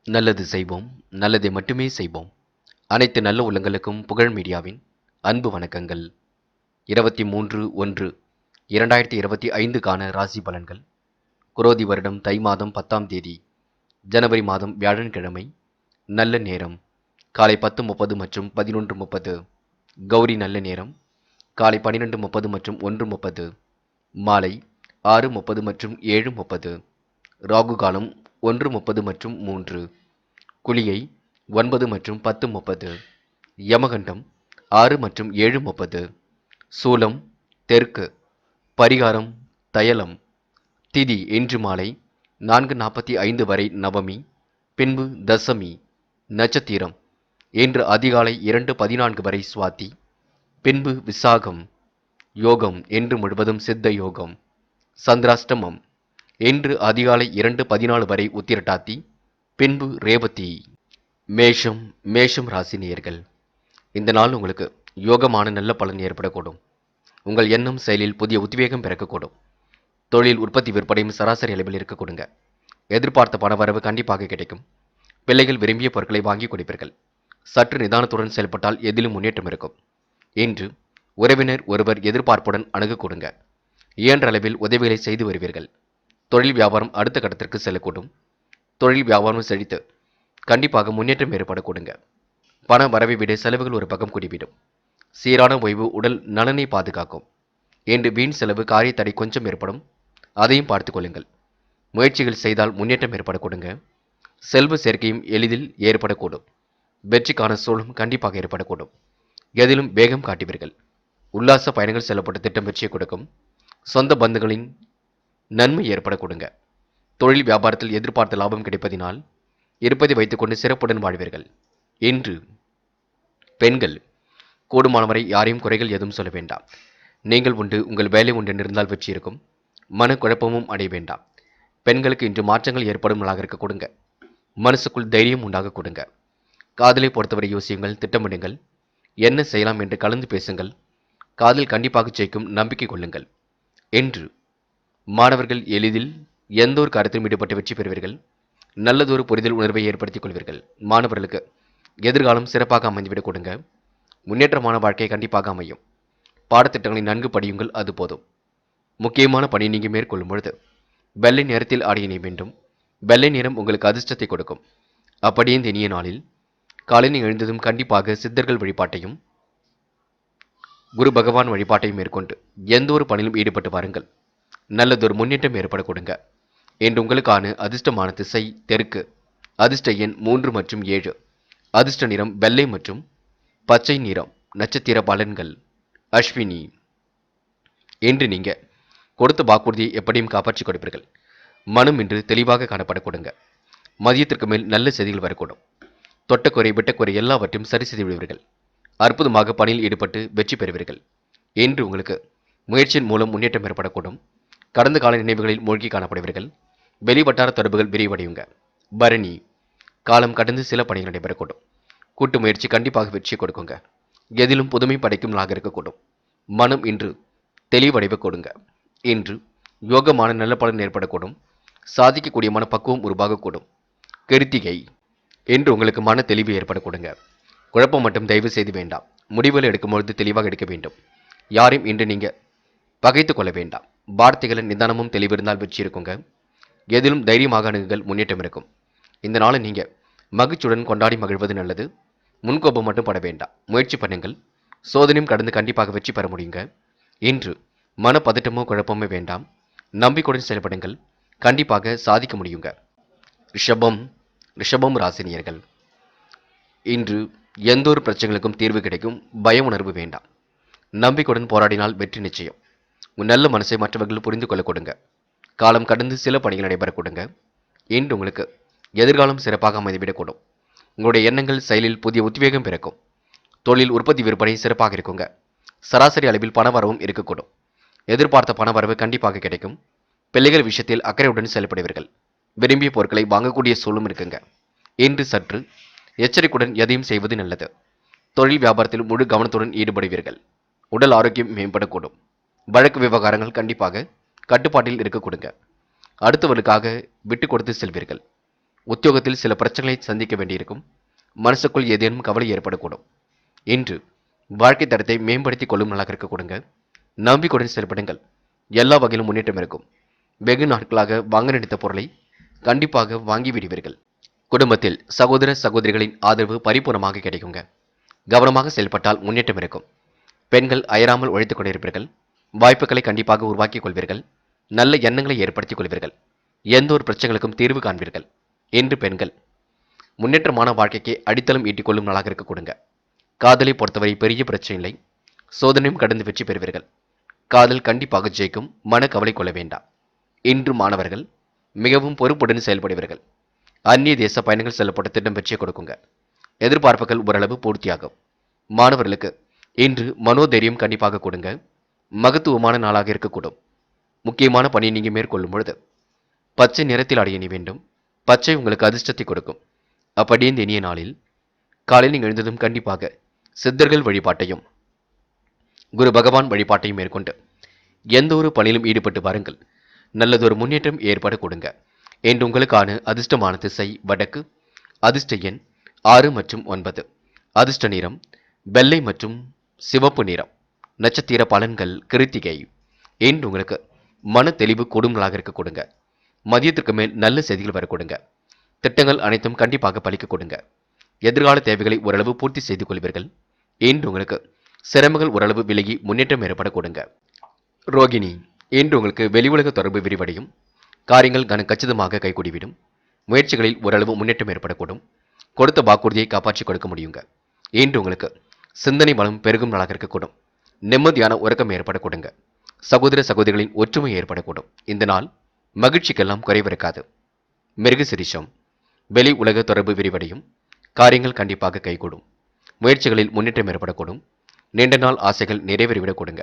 நல்லது செய்வோம், நல்லதை மட்டுமே செய்வோம். அனைத்து நல்ல உள்ளங்களுக்கும் புகழ் மீடியாவின் அன்பு வணக்கங்கள். 23/1/2025க்கான ராசி பலன்கள். குரோதி வருடம் தை மாதம் 10ஆம் தேதி ஜனவரி மாதம் வியாழன்கிழமை. நல்ல நேரம் காலை 10:30 மற்றும் 11:30. கௌரி நல்ல நேரம் காலை 12:30 மற்றும் 1:30. மாலை 6:30 மற்றும் 7:30. ராகு காலம் 1:30 மற்றும் 3. குளிகை 9 மற்றும் 10:30. யமகண்டம் 6 மற்றும் 7:30. சூலம் தெற்கு. பரிகாரம் தயலம். திதி இன்று மாலை 4:45 வரை நவமி, பின்பு தசமி. நட்சத்திரம் இன்று அதிகாலை 2:14 வரை சுவாதி, பின்பு விசாகம். யோகம் இன்று முழுவதும் சித்த யோகம். சந்திராஷ்டமம் இன்று அதிகாலை 2:14 வரை உத்திரட்டாதி, பின்பு ரேவதி. மேஷம் ராசி நேயர்கள். இந்த நாள் உங்களுக்கு யோகமான நல்ல பலன் ஏற்படக்கூடும். உங்கள் எண்ணம் செயலில் புதிய உத்வேகம் பிறக்கக்கூடும். தொழில் உற்பத்தி விற்பனையும் சராசரி அளவில் இருக்கக்கூடுங்க. எதிர்பார்த்த பணவரவு கண்டிப்பாக கிடைக்கும். பிள்ளைகள் விரும்பிய பொருட்களை வாங்கி கொடுப்பீர்கள். சற்று நிதானத்துடன் செயல்பட்டால் எதிலும் முன்னேற்றம் இருக்கும். இன்று உறவினர் ஒருவர் எதிர்பார்ப்புடன் அணுகக்கூடுங்க. இயன்ற அளவில் உதவிகளை செய்து வருவீர்கள். தொழில் வியாபாரம் அடுத்த கட்டத்திற்கு செல்லக்கூடும். தொழில் வியாபாரம் செழித்து கண்டிப்பாக முன்னேற்றம் ஏற்படக்கூடுங்க. பண வரவை விட செலவுகள் ஒரு பக்கம் கூடிவிடும். சீரான ஓய்வு உடல் நலனை பாதுகாக்கும். இன்று வீண் செலவு காரிய தடை கொஞ்சம் ஏற்படும். அதையும் பார்த்துக் கொள்ளுங்கள். முயற்சிகள் செய்தால் முன்னேற்றம் ஏற்படக்கூடுங்க. செல்வ சேர்க்கையும் எளிதில் ஏற்படக்கூடும். வெற்றிக்கான சூழலும் கண்டிப்பாக ஏற்படக்கூடும். எதிலும் வேகம் காட்டுவீர்கள். உல்லாச பயணங்கள் செல்லப்பட்ட திட்டம் வெற்றியை கொடுக்கும். சொந்த பந்துகளின் நன்மை ஏற்படக்கூடுங்க. தொழில் வியாபாரத்தில் எதிர்பார்த்த லாபம் கிடைப்பதினால் இருப்பதை வைத்துக்கொண்டு சிறப்புடன் வாழ்வீர்கள். இன்று பெண்கள் கூடுமானவரை யாரையும் குறைகள் எதுவும் சொல்ல வேண்டாம். நீங்கள் உண்டு, உங்கள் வேலை உண்டு இருந்தால் வெற்றி இருக்கும். மனக்குழப்பமும் அடைய வேண்டாம். பெண்களுக்கு இன்று மாற்றங்கள் ஏற்படும் நாளாக இருக்க கொடுங்க. மனசுக்குள் தைரியம் உண்டாக கொடுங்க. காதலை பொறுத்தவரை யோசியுங்கள், திட்டமிடுங்கள். என்ன செய்யலாம் என்று கலந்து பேசுங்கள். காதல் கண்டிப்பாக ஜெயிக்கும், நம்பிக்கை கொள்ளுங்கள். என்று மாணவர்கள் எளிதில் எந்த ஒரு காரியத்திலும் ஈடுபட்டு வெற்றி பெறுவீர்கள். நல்லதொரு புரிதல் உணர்வை ஏற்படுத்திக் கொள்வீர்கள். மாணவர்களுக்கு எதிர்காலம் சிறப்பாக அமைந்துவிடக் கொடுங்க. முன்னேற்றமான வாழ்க்கை கண்டிப்பாக அமையும். பாடத்திட்டங்களை நன்கு படியுங்கள், அது போதும். முக்கியமான பணி நீங்கள் மேற்கொள்ளும் பொழுது வெள்ளை நிறத்தில் ஆடையினை வேண்டும். வெள்ளை நிறம் உங்களுக்கு அதிர்ஷ்டத்தை கொடுக்கும். அப்படியே இந்த இனிய நாளில் காலையில் எழுந்ததும் கண்டிப்பாக சித்தர்கள் வழிபாட்டையும் குரு பகவான் வழிபாட்டையும் மேற்கொண்டு எந்த ஒரு பணியிலும் ஈடுபட்டு வாருங்கள். நல்லதொரு முன்னேற்றம் ஏற்பட கொடுங்க. என்று உங்களுக்கான அதிர்ஷ்டமான திசை தெற்கு. அதிர்ஷ்ட எண் 3 மற்றும் 7. அதிர்ஷ்ட நிறம் வெள்ளை மற்றும் பச்சை நிறம். நட்சத்திர பலன்கள் அஸ்வினி. என்று நீங்க கொடுத்த வாக்குறுதியை எப்படியும் காப்பாற்றிக் கொடுப்பீர்கள். மனம் இன்று தெளிவாக காணப்பட கொடுங்க. மதியத்திற்கு மேல் நல்ல செய்திகள் வரக்கூடும். தொட்டக்குறை விட்டக்குறை எல்லாவற்றையும் சரி செய்து விடுவீர்கள். அற்புதமாக பணியில் ஈடுபட்டு வெற்றி பெறுவீர்கள். என்று உங்களுக்கு முயற்சியின் மூலம் முன்னேற்றம் ஏற்படக்கூடும். கடந்த கால நினைவுகளில் மூழ்கி காணப்படுவீர்கள். வெளிவட்டார தொடர்புகள் விரிவடையுங்க. பரணி. காலம் கடந்து சில பணிகள் நடைபெறக்கூடும். கூட்டு முயற்சி கண்டிப்பாக வெற்றி கொடுக்குங்க. எதிலும் புதுமை படைக்கும் நாளாக இருக்கக்கூடும். மனம் இன்று தெளிவடைவு கொடுங்க. இன்று யோகமான நல்ல பலன் ஏற்படக்கூடும். சாதிக்கக்கூடிய மனப்பக்குவம் உருவாகக்கூடும். கிருத்திகை. இன்று உங்களுக்கு மன தெளிவு ஏற்படக்கூடுங்க. குழப்பம் மட்டும் தயவு செய்து வேண்டாம். முடிவுகள் எடுக்கும்பொழுது தெளிவாக எடுக்க வேண்டும். யாரையும் இன்று நீங்க பகைத்து கொள்ள வேண்டாம். வார்த்தைகளின் நிதானமும் தெளிவு இருந்தால் வெற்றி இருக்குங்க. எதிலும் தைரியமாக அணுகுங்கள், முன்னேற்றம் இருக்கும். இந்த நாளை நீங்க மகிழ்ச்சியுடன் கொண்டாடி மகிழ்வது நல்லது. முன்கோபம் மட்டும் பட வேண்டாம். முயற்சி பண்ணுங்கள். சோதனையும் கடந்து கண்டிப்பாக வெற்றி பெற முடியுங்க. இன்று மனப்பதட்டமோ குழப்பமோ வேண்டாம். நம்பிக்கையுடன் செயல்படுங்கள். கண்டிப்பாக சாதிக்க முடியுங்க. ரிஷபம் ராசினியர்கள். இன்று எந்த ஒரு பிரச்சனைகளுக்கும் தீர்வு கிடைக்கும். பய உணர்வு வேண்டாம். நம்பிக்கையுடன் போராடினால் வெற்றி நிச்சயம். உன் நல்ல மனசை மற்றவர்கள் புரிந்து கொள்ள கொடுங்க. காலம் கடந்து சில பணிகள் நடைபெற கொடுங்க. இன்று உங்களுக்கு எதிர்காலம் சிறப்பாக அமைந்துவிடக்கூடும். உங்களுடைய எண்ணங்கள் செயலில் புதிய உத்வேகம் பிறக்கும். தொழில் உற்பத்தி விற்பனை சிறப்பாக இருக்குங்க. சராசரி அளவில் பணவரவும் இருக்கக்கூடும். எதிர்பார்த்த பணவரவு கண்டிப்பாக கிடைக்கும். பிள்ளைகள் விஷயத்தில் அக்கறையுடன் செயல்படுவீர்கள். விரும்பிய பொருட்களை வாங்கக்கூடிய சூழலும் இருக்குங்க. இன்று சற்று எச்சரிக்கையுடன் எதையும் செய்வது நல்லது. தொழில் வியாபாரத்தில் முழு கவனத்துடன் ஈடுபடுவீர்கள். உடல் ஆரோக்கியம் மேம்படக்கூடும். வழக்கு விவகாரங்கள் கண்டிப்பாக கட்டுப்பாட்டில் இருக்க கொடுங்க. அடுத்தவர்களுக்காக விட்டு கொடுத்து செல்வீர்கள். உத்தியோகத்தில் சில பிரச்சனைகளை சந்திக்க வேண்டியிருக்கும். மனசுக்குள் ஏதேனும் கவலை ஏற்படக்கூடும். இன்று வாழ்க்கை தரத்தை மேம்படுத்திக் கொள்ளும் நாளாக இருக்க கொடுங்க. நம்பிக்கையுடன் செயல்படுங்கள். எல்லா வகையிலும் முன்னேற்றம் இருக்கும். வெகு நாட்களாக வாங்க நினைத்த பொருளை கண்டிப்பாக வாங்கி விடுவீர்கள். குடும்பத்தில் சகோதர சகோதரிகளின் ஆதரவு பரிபூர்ணமாக கிடைக்குங்க. கவனமாக செயல்பட்டால் முன்னேற்றம் இருக்கும். பெண்கள் அயராமல் உழைத்துக் கொண்டிருப்பீர்கள். வாய்ப்புகளை கண்டிப்பாக உருவாக்கிக் கொள்வீர்கள். நல்ல எண்ணங்களை ஏற்படுத்திக் கொள்வீர்கள். எந்த ஒரு பிரச்சனைகளுக்கும் தீர்வு காண்பீர்கள். என்று பெண்கள் முன்னேற்றமான வாழ்க்கைக்கு அடித்தளம் ஈட்டிக்கொள்ளும் நாளாக இருக்க கொடுங்க. காதலை பொறுத்தவரை பெரிய பிரச்சனை இல்லை. சோதனையும் கடந்து வெற்றி பெறுவீர்கள். காதல் கண்டிப்பாக ஜெயிக்கும். மன கவலை கொள்ள வேண்டாம். இன்று மாணவர்கள் மிகவும் பொறுப்புடன் செயல்படுவீர்கள். அந்நிய தேச பயணங்கள் செல்லப்பட்ட திட்டம் வெற்றியை கொடுக்குங்க. எதிர்பார்ப்புகள் ஓரளவு பூர்த்தியாகும். மாணவர்களுக்கு இன்று மனோதைரியம் கண்டிப்பாக கொடுங்க. மகத்துவமான நாளாக இருக்கக்கூடும். முக்கியமான பணியை நீங்க மேற்கொள்ளும் பொழுது பச்சை நிறத்தில் அடைய வேண்டும். பச்சை உங்களுக்கு அதிர்ஷ்டத்தை கொடுக்கும். அப்படியே இந்த இனிய நாளில் காலையில் நீங்கள் எழுந்ததும் கண்டிப்பாக சித்தர்கள் வழிபாட்டையும் குரு பகவான் வழிபாட்டையும் மேற்கொண்டு எந்த ஒரு பணியிலும் ஈடுபட்டு பாருங்கள். நல்லதொரு முன்னேற்றம் ஏற்பட கொடுங்க. என்று உங்களுக்கான அதிர்ஷ்டமான திசை வடக்கு. அதிர்ஷ்ட எண் 6 மற்றும் 9. அதிர்ஷ்ட நிறம் வெள்ளை மற்றும் சிவப்பு நிறம். நட்சத்திர பலன்கள் கிருத்திகை. என்று உங்களுக்கு மன தெளிவு கூடும் நாளாக இருக்க கொடுங்க. மதியத்திற்கு மேல் நல்ல செய்திகள் வர கொடுங்க. திட்டங்கள் அனைத்தும் கண்டிப்பாக பலிக்க கொடுங்க. எதிர்கால தேவைகளை ஓரளவு பூர்த்தி செய்து கொள்வீர்கள். என்று உங்களுக்கு சிரமங்கள் ஓரளவு விலகி முன்னேற்றம் ஏற்பட கொடுங்க. ரோகிணி இன்று உங்களுக்கு வெளி உலக தொடர்பு விரிவடையும். காரியங்கள் கச்சிதமாக கைகூடிவிடும். முயற்சிகளில் ஓரளவு முன்னேற்றம் ஏற்படக்கூடும். கொடுத்த வாக்குறுதியை காப்பாற்றி கொடுக்க முடியுங்க. இன்று உங்களுக்கு சிந்தனை பலம் பெருகும் நாளாக இருக்கக்கூடும். நிம்மதியான உறக்கம் ஏற்பட கொடுங்க. சகோதர சகோதரிகளின் ஒற்றுமை ஏற்படக்கூடும். இந்த நாள் மகிழ்ச்சிக்கெல்லாம் குறைவிருக்காது. மிருக சிரிஷம் வெளி உலக தொடர்பு விரிவடையும். காரியங்கள் கண்டிப்பாக கைகூடும். முயற்சிகளில் முன்னேற்றம் ஏற்படக்கூடும். நீண்ட நாள் ஆசைகள் நிறைவேறிவிடக் கொடுங்க.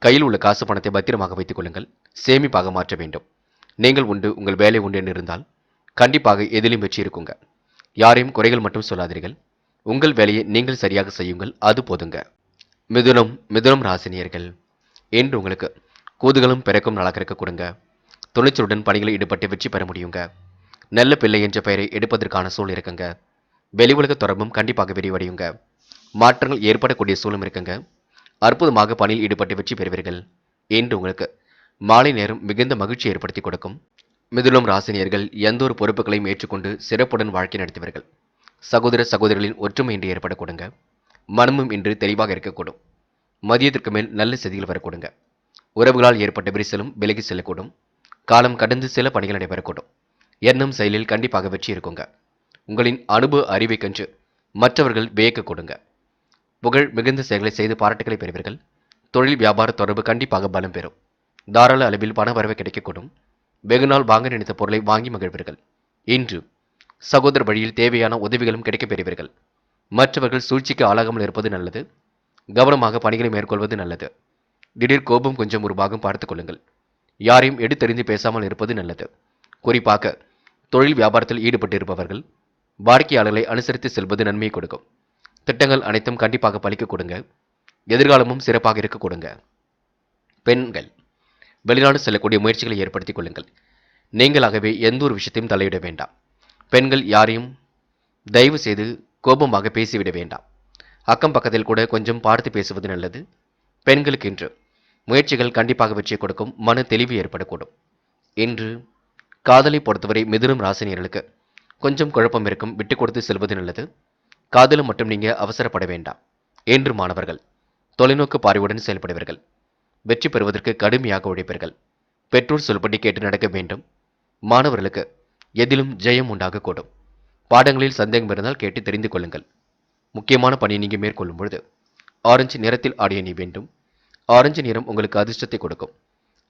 கையில் உள்ள காசு பணத்தை பத்திரமாக வைத்துக் கொள்ளுங்கள். சேமிப்பாக மாற்ற வேண்டும். நீங்கள் உண்டு உங்கள் வேலை உண்டு என்று இருந்தால் கண்டிப்பாக எதிலும் வெற்றி இருக்குங்க. யாரையும் குறைகள் மட்டும் சொல்லாதீர்கள். உங்கள் வேலையை நீங்கள் சரியாக செய்யுங்கள். அது போதுங்க. மிதுனம் ராசினியர்கள் என்று உங்களுக்கு கூதுகளும் பிறக்கும் நாளாக இருக்க கொடுங்க. துணிச்சலுடன் பணிகளில் ஈடுபட்டு வெற்றி பெற முடியுங்க. நல்ல பிள்ளை என்ற பெயரை எடுப்பதற்கான சூழல் இருக்குங்க. வெளி உலக தொடர்பும் கண்டிப்பாக விரிவடையுங்க. மாற்றங்கள் ஏற்படக்கூடிய சூழலும் இருக்குங்க. அற்புதமாக பணியில் ஈடுபட்டு வெற்றி பெறுவீர்கள். என்று உங்களுக்கு மாலை நேரம் மிகுந்த மகிழ்ச்சி ஏற்படுத்தி கொடுக்கும். மிதுனம் ராசினியர்கள் எந்த ஒரு பொறுப்புகளையும் ஏற்றுக்கொண்டு சிறப்புடன் வாழ்க்கை நடத்துவீர்கள். சகோதர சகோதரிகளின் ஒற்றுமை இன்று ஏற்பட கொடுங்க. மனமும் இன்று தெளிவாக இருக்கக்கூடும். மதியத்திற்கு மேல் நல்ல செய்திகள் வரக்கூடுங்க. உறவுகளால் ஏற்பட்ட விரிசலும் விலகி செல்லக்கூடும். காலம் கடந்து சில பணிகள் நடைபெறக்கூடும். எண்ணம் செயலில் கண்டிப்பாக வெற்றி இருக்குங்க. உங்களின் அனுபவ அறிவை கண்டு மற்றவர்கள் வியக்க கொடுங்க. புகழ் மிகுந்த செயல்களை செய்து பாராட்டுகளை பெறுவீர்கள். தொழில் வியாபார தொடர்பு கண்டிப்பாக பலம் பெறும். தாராள அளவில் பண வரவு கிடைக்கக்கூடும். வெகுநாள் வாங்க நினைத்த பொருளை வாங்கி மகிழ்வீர்கள். இன்று சகோதர வழியில் தேவையான உதவிகளும் கிடைக்கப் பெறுவீர்கள். மற்றவர்கள் சூழ்ச்சிக்கு ஆளாகாமல் இருப்பது நல்லது. கவனமாக பணிகளை மேற்கொள்வது நல்லது. திடீர் கோபம் கொஞ்சம் உருவாகும் பார்த்துக் கொள்ளுங்கள். யாரையும் எடுத்தறிந்து பேசாமல் இருப்பது நல்லது. குறிப்பாக தொழில் வியாபாரத்தில் ஈடுபட்டு இருப்பவர்கள் வாடிக்கையாளர்களை அனுசரித்து செல்வது நன்மையை கொடுக்கும். திட்டங்கள் அனைத்தும் கண்டிப்பாக பலிக்க கொடுங்க. எதிர்காலமும் சிறப்பாக இருக்க கொடுங்க. பெண்கள் வெளிநாடு செல்லக்கூடிய முயற்சிகளை ஏற்படுத்திக் கொள்ளுங்கள். நீங்களாகவே எந்த ஒரு விஷயத்தையும் தலையிட வேண்டாம். பெண்கள் யாரையும் தயவு செய்து கோபமாக பேசிவிட வேண்டாம். அக்கம் பக்கத்தில் கூட கொஞ்சம் பார்த்து பேசுவது நல்லது. பெண்களுக்கு இன்று முயற்சிகள் கண்டிப்பாக வெற்றியை கொடுக்கும். மன தெளிவு ஏற்படக்கூடும். இன்று காதலை பொறுத்தவரை மிதுனம் ராசினியர்களுக்கு கொஞ்சம் குழப்பம் இருக்கும். விட்டு கொடுத்து செல்வது நல்லது. காதலும் மட்டும் நீங்க அவசரப்பட வேண்டாம். என்று மாணவர்கள் தொலைநோக்கு பார்வையுடன் செயல்படுவீர்கள். வெற்றி பெறுவதற்கு கடுமையாக உழைப்பீர்கள். பெற்றோர் சொல்படி கேட்டு நடக்க வேண்டும். மாணவர்களுக்கு எதிலும் ஜெயம் உண்டாக கூடும். பாடங்களில் சந்தேகம் இருந்தால் கேட்டு தெரிந்து கொள்ளுங்கள். முக்கியமான பணியை நீங்க மேற்கொள்ளும் பொழுது ஆரஞ்சு நிறத்தில் ஆடை அணி வேண்டும். ஆரஞ்சு நிறம் உங்களுக்கு அதிர்ஷ்டத்தை கொடுக்கும்.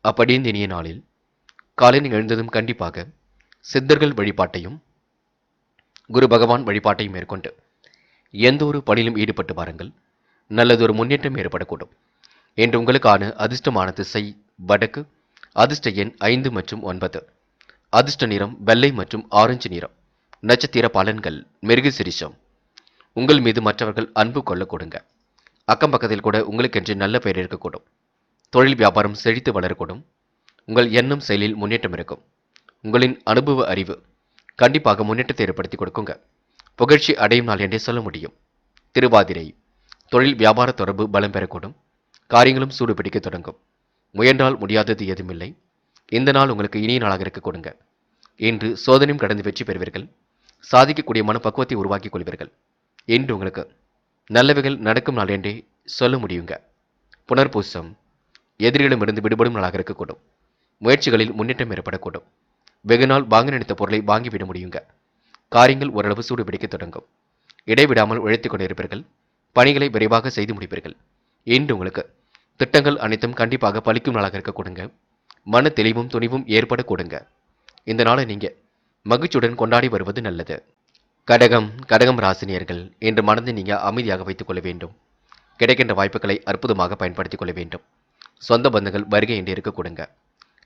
அப்படி இந்த இனிய நாளில் காலையில் எழுந்ததும் கண்டிப்பாக சித்தர்கள் வழிபாட்டையும் குரு பகவான் வழிபாட்டையும் மேற்கொண்டு எந்த ஒரு பணியிலும் ஈடுபட்டு பாருங்கள். நல்லதொரு முன்னேற்றம் ஏற்படக்கூடும். என்று உங்களுக்கான அதிர்ஷ்டமான திசை வடக்கு. அதிர்ஷ்ட எண் 5 மற்றும் 9. அதிர்ஷ்ட நிறம் வெள்ளை மற்றும் ஆரஞ்சு நிறம். நட்சத்திர பலன்கள் மிருக சிரிஷம். உங்கள் மீது மற்றவர்கள் அன்பு கொள்ள கொடுங்க. அக்கம் பக்கத்தில் கூட உங்களுக்கென்று நல்ல பெயர் இருக்கக்கூடும். தொழில் வியாபாரம் செழித்து வளரக்கூடும். உங்கள் எண்ணம் செயலில் முன்னேற்றம் இருக்கும். உங்களின் அனுபவ அறிவு கண்டிப்பாக முன்னேற்றத்தை ஏற்படுத்தி கொடுக்குங்க. புகழ்ச்சி அடையும் நாள் என்றே சொல்ல முடியும். திருவாதிரை தொழில் வியாபார தொடர்பு பலம் பெறக்கூடும். காரியங்களும் சூடு பிடிக்க தொடங்கும். முயன்றால் முடியாதது எதுவுமில்லை. இந்த நாள் உங்களுக்கு இனிய நாளாக இருக்க கொடுங்க. இன்று சோதனையும் கடந்து வெற்றி பெறுவீர்கள். சாதிக்கக்கூடிய மனப்பக்குவத்தை உருவாக்கிக் கொள்வீர்கள். இன்று உங்களுக்கு நல்லவைகள் நடக்கும் நாள் என்றே சொல்ல முடியுங்க. புனர்பூசம் எதிரிகளிடமிருந்து விடுபடும் நாளாக இருக்கக்கூடும். முயற்சிகளில் முன்னேற்றம் ஏற்படக்கூடும். வெகுநாள் வாங்க நினைத்த பொருளை வாங்கிவிட முடியுங்க. காரியங்கள் ஓரளவு சூடு பிடிக்க தொடங்கும். இடைவிடாமல் உழைத்துக் கொண்டிருப்பீர்கள். பணிகளை விரைவாக செய்து முடிப்பீர்கள். இன்று உங்களுக்கு திட்டங்கள் அனைத்தும் கண்டிப்பாக பலிக்கும் நாளாக இருக்க கொடுங்க. மன தெளிவும் துணிவும் ஏற்பட கொடுங்க. இந்த நாளை நீங்க மகிழ்ச்சியுடன் கொண்டாடி வருவது நல்லது. கடகம் ராசினியர்கள் இன்று மனதை நீங்க அமைதியாக வைத்துக் கொள்ள வேண்டும். கிடைக்கின்ற வாய்ப்புகளை அற்புதமாக பயன்படுத்திக் கொள்ள வேண்டும். சொந்த பந்தங்கள் வருகை என்று இருக்க கொடுங்க.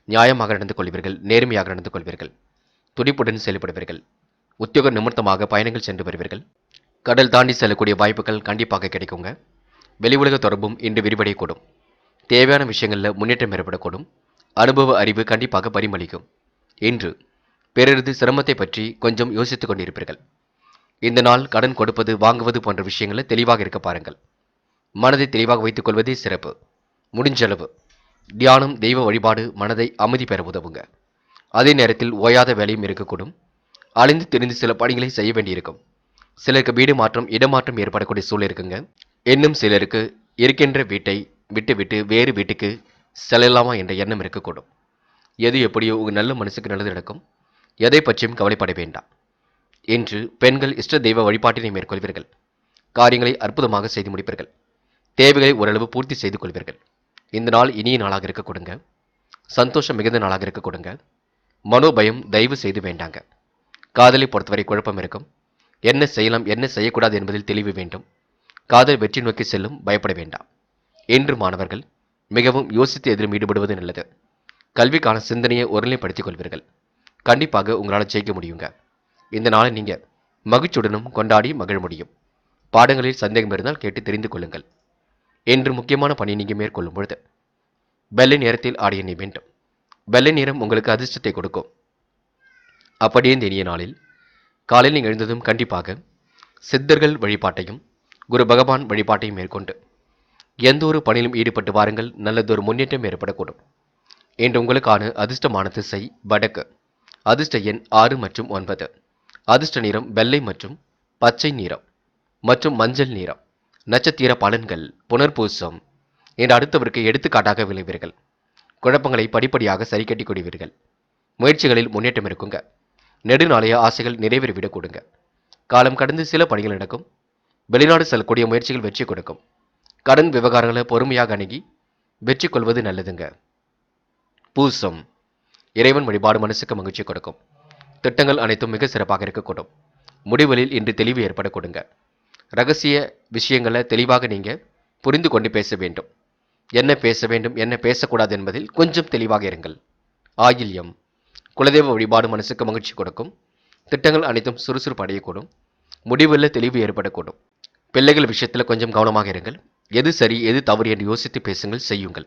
நியாயமாக நடந்து கொள்வீர்கள். நேர்மையாக நடந்து கொள்வீர்கள். துடிப்புடன் செயல்படுவீர்கள். உத்தியோக நிமித்தமாக பயணங்கள் சென்று வருவீர்கள். கடல் தாண்டி செல்லக்கூடிய வாய்ப்புகள் கண்டிப்பாக கிடைக்குங்க. வெளி உலக தொடர்பும் இன்று விரிவடையக்கூடும். தேவையான விஷயங்களில் முன்னேற்றம் ஏற்படக்கூடும். அனுபவ அறிவு கண்டிப்பாக பரிமளிக்கும். இன்று பிறரது சிரமத்தை பற்றி கொஞ்சம் யோசித்துக் கொண்டிருப்பீர்கள். இந்த நாள் கடன் கொடுப்பது வாங்குவது போன்ற விஷயங்களில் தெளிவாக இருக்க பாருங்கள். மனதை தெளிவாக வைத்துக் கொள்வதே சிறப்பு. முடிஞ்சளவு தியானம் தெய்வ வழிபாடு மனதை அமைதி பெற உதவுங்க. அதே நேரத்தில் ஓயாத வேலையும் இருக்கக்கூடும். அழிந்து திரிந்து சில பணிகளை செய்ய வேண்டியிருக்கும். சிலருக்கு வீடு மாற்றம் இடமாற்றம் ஏற்படக்கூடிய சூழல் இருக்குங்க. இன்னும் சிலருக்கு இருக்கின்ற வீட்டை விட்டு வேறு வீட்டுக்கு செல்லலாமா என்ற எண்ணம் இருக்கக்கூடும். எது எப்படியோ உங்கள் நல்ல மனசுக்கு நல்லது நடக்கும். எதை பற்றியும் கவலைப்பட வேண்டாம். இன்று பெண்கள் இஷ்ட தெய்வ வழிபாட்டினை மேற்கொள்வீர்கள். காரியங்களை அற்புதமாக செய்து முடிப்பீர்கள். தேவைகளை ஓரளவு பூர்த்தி செய்து கொள்வீர்கள். இந்த நாள் இனிய நாளாக இருக்க கொடுங்க. சந்தோஷம் மிகுந்த நாளாக இருக்க கொடுங்க. மனோபயம் தயவு செய்து வேண்டாங்க. காதலை பொறுத்தவரை குழப்பம் இருக்கும். என்ன செய்யலாம் என்ன செய்யக்கூடாது என்பதில் தெளிவு வேண்டும். காதல் வெற்றி நோக்கி செல்லும், பயப்பட வேண்டாம். இன்று மாணவர்கள் மிகவும் யோசித்து எதிலும் ஈடுபடுவது நல்லது. கல்விக்கான சிந்தனையை ஒருநிலைப்படுத்திக் கொள்வீர்கள். கண்டிப்பாக உங்களால் ஜெயிக்க முடியுங்க. இந்த நாளை நீங்க மகிழ்ச்சியுடனும் கொண்டாடி மகிழ முடியும். பாடங்களில் சந்தேகம் இருந்தால் கேட்டு தெரிந்து கொள்ளுங்கள். இன்று முக்கியமான பணியை நீங்க மேற்கொள்ளும் பொழுது வெள்ளை நேரத்தில் ஆடிய நீ வேண்டும். வெள்ளை நேரம் உங்களுக்கு அதிர்ஷ்டத்தை கொடுக்கும். அப்படியே இந்த இனிய நாளில் காலையில் நீங்கள் எழுந்ததும் கண்டிப்பாக சித்தர்கள் வழிபாட்டையும் குரு பகவான் வழிபாட்டையும் மேற்கொண்டு எந்த ஒரு பணியிலும் ஈடுபட்டு வாருங்கள். நல்லதொரு முன்னேற்றம் ஏற்படக்கூடும். இன்று உங்களுக்கான அதிர்ஷ்டமான திசை வடக்கு. அதிர்ஷ்ட எண் 6 மற்றும் 9. அதிர்ஷ்ட நிறம் வெள்ளை மற்றும் பச்சை நிறம் மற்றும் மஞ்சள் நிறம். நட்சத்திர பலன்கள் புனர்பூசம். இன்று அடுத்தவருக்கு எடுத்துக்காட்டாக விளைவீர்கள். குழப்பங்களை படிப்படியாக சரி கட்டி கொள்வீர்கள். முயற்சிகளில் முன்னேற்றம் இருக்குங்க. நெடுநாளைய ஆசைகள் நிறைவேறிவிடக் கொடுங்க. காலம் கடந்து சில பணிகள் நடக்கும். வெளிநாடு செல்லக்கூடிய முயற்சிகள் வெற்றி கொடுக்கும். கடன் விவகாரங்களை பொறுமையாக அணுகி வெற்றி கொள்வது நல்லதுங்க. பூசம் இறைவன் வழிபாடு மனசுக்கு மகிழ்ச்சி கொடுக்கும். திட்டங்கள் அனைத்தும் மிக சிறப்பாக இருக்கக்கூடும். முடிவுகளில் இன்று தெளிவு ஏற்பட கொடுங்க. ரகசிய விஷயங்களை தெளிவாக நீங்க புரிந்து கொண்டு பேச வேண்டும். என்ன பேச வேண்டும் என்ன பேசக்கூடாது என்பதில் கொஞ்சம் தெளிவாக இருங்கள். ஆயில்யம் குலதெய்வ வழிபாடு மனசுக்கு மகிழ்ச்சி கொடுக்கும். திட்டங்கள் அனைத்தும் சுறுசுறுப்பு அடையக்கூடும். முடிவில் தெளிவு ஏற்படக்கூடும். பிள்ளைகள் விஷயத்தில் கொஞ்சம் கவனமாக இருங்கள். எது சரி எது தவறு என்று யோசித்து பேசுங்கள், செய்யுங்கள்.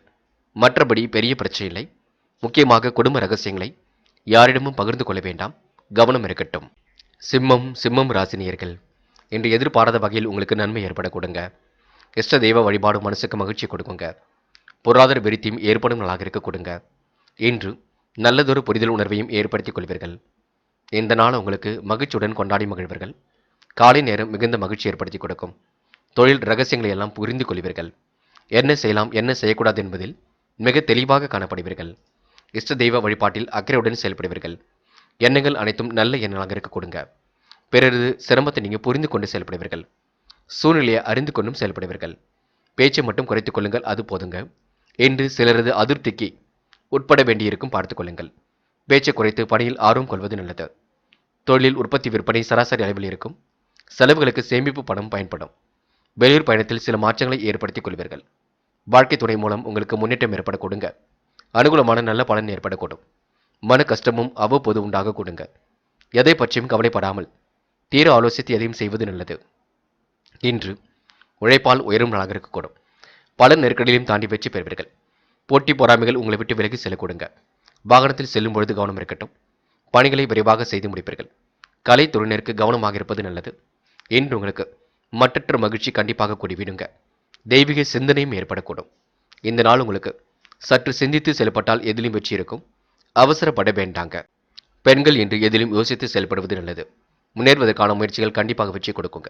மற்றபடி பெரிய பிரச்சனை இல்லை. முக்கியமாக குடும்ப ரகசியங்களை யாரிடமும் பகிர்ந்து கொள்ள வேண்டாம். கவனம் இருக்கட்டும். சிம்மம் ராசினியர்கள் இன்று எதிர்பாராத வகையில் உங்களுக்கு நன்மை ஏற்பட கொடுங்க. இஷ்ட தெய்வ வழிபாடு மனசுக்கு மகிழ்ச்சி கொடுக்குங்க. பொருளாதார விருத்தியும் ஏற்படும் நாளாக இருக்க கொடுங்க. இன்று நல்லதொரு புரிதல் உணர்வையும் ஏற்படுத்திக் கொள்வீர்கள். இந்த நாள் உங்களுக்கு மகிழ்ச்சியுடன் கொண்டாடி மகிழ்வீர்கள். காலை நேரம் மிகுந்த மகிழ்ச்சி ஏற்படுத்தி கொடுக்கும். தொழில் ரகசியங்களை எல்லாம் புரிந்து கொள்வீர்கள். என்ன செய்யலாம் என்ன செய்யக்கூடாது என்பதில் மிக தெளிவாக காணப்படுவீர்கள். இஷ்ட தெய்வ வழிபாட்டில் அக்கறையுடன் செயல்படுவீர்கள். எண்ணங்கள் அனைத்தும் நல்ல எண்ணங்களாக இருக்க கொடுங்க. பிறரது சிரமத்தை நீங்க புரிந்து கொண்டு செயல்படுவீர்கள். சூழ்நிலையை அறிந்து கொண்டும் செயல்படுவீர்கள். பேச்சை மட்டும் குறைத்துக் கொள்ளுங்கள், அது போதுங்க. இன்று சிலரது அதிருப்திக்கு உட்பட வேண்டியிருக்கும் பார்த்துக் கொள்ளுங்கள். பேச்சை குறைத்து பணியில் ஆர்வம் கொள்வது நல்லது. தொழிலில் உற்பத்தி விற்பனை சராசரி அளவில் இருக்கும். செலவுகளுக்கு சேமிப்பு பணம் பயன்படும். வெளியூர் பயணத்தில் சில மாற்றங்களை ஏற்படுத்திக் கொள்வீர்கள். வாழ்க்கை துணை மூலம் உங்களுக்கு முன்னேற்றம் ஏற்பட கொடுங்க. அனுகூலமான நல்ல பலன் ஏற்படக்கூடும். மன கஷ்டமும் அவ்வப்போது உண்டாக கொடுங்க. எதை பற்றியும் கவலைப்படாமல் தீர ஆலோசித்து எதையும் செய்வது நல்லது. இன்று உழைப்பால் உயரும் நாளாக இருக்கக்கூடும். பல நெருக்கடிகளையும் தாண்டி வெற்றி பெறுவீர்கள். போட்டி பொறாமைகள் உங்களை விட்டு விலகி செல்ல கொடுங்க. வாகனத்தில் செல்லும் பொழுது கவனம் இருக்கட்டும். பணிகளை விரைவாக செய்து முடிப்பீர்கள். கலைத்துறையினருக்கு கவனமாக இருப்பது நல்லது. இன்று உங்களுக்கு மட்டற்ற மகிழ்ச்சி கண்டிப்பாக கூடிவிடுங்க. தெய்வீக சிந்தனையும் ஏற்படக்கூடும். இந்த நாள் உங்களுக்கு சற்று சிந்தித்து செயல்பட்டால் எதிலும் வெற்றி இருக்கும். அவசரப்பட வேண்டாங்க. பெண்கள் இன்று எதிலும் யோசித்து செயல்படுவது நல்லது. முன்னேறுவதற்கான முயற்சிகள் கண்டிப்பாக வெற்றி கொடுக்குங்க.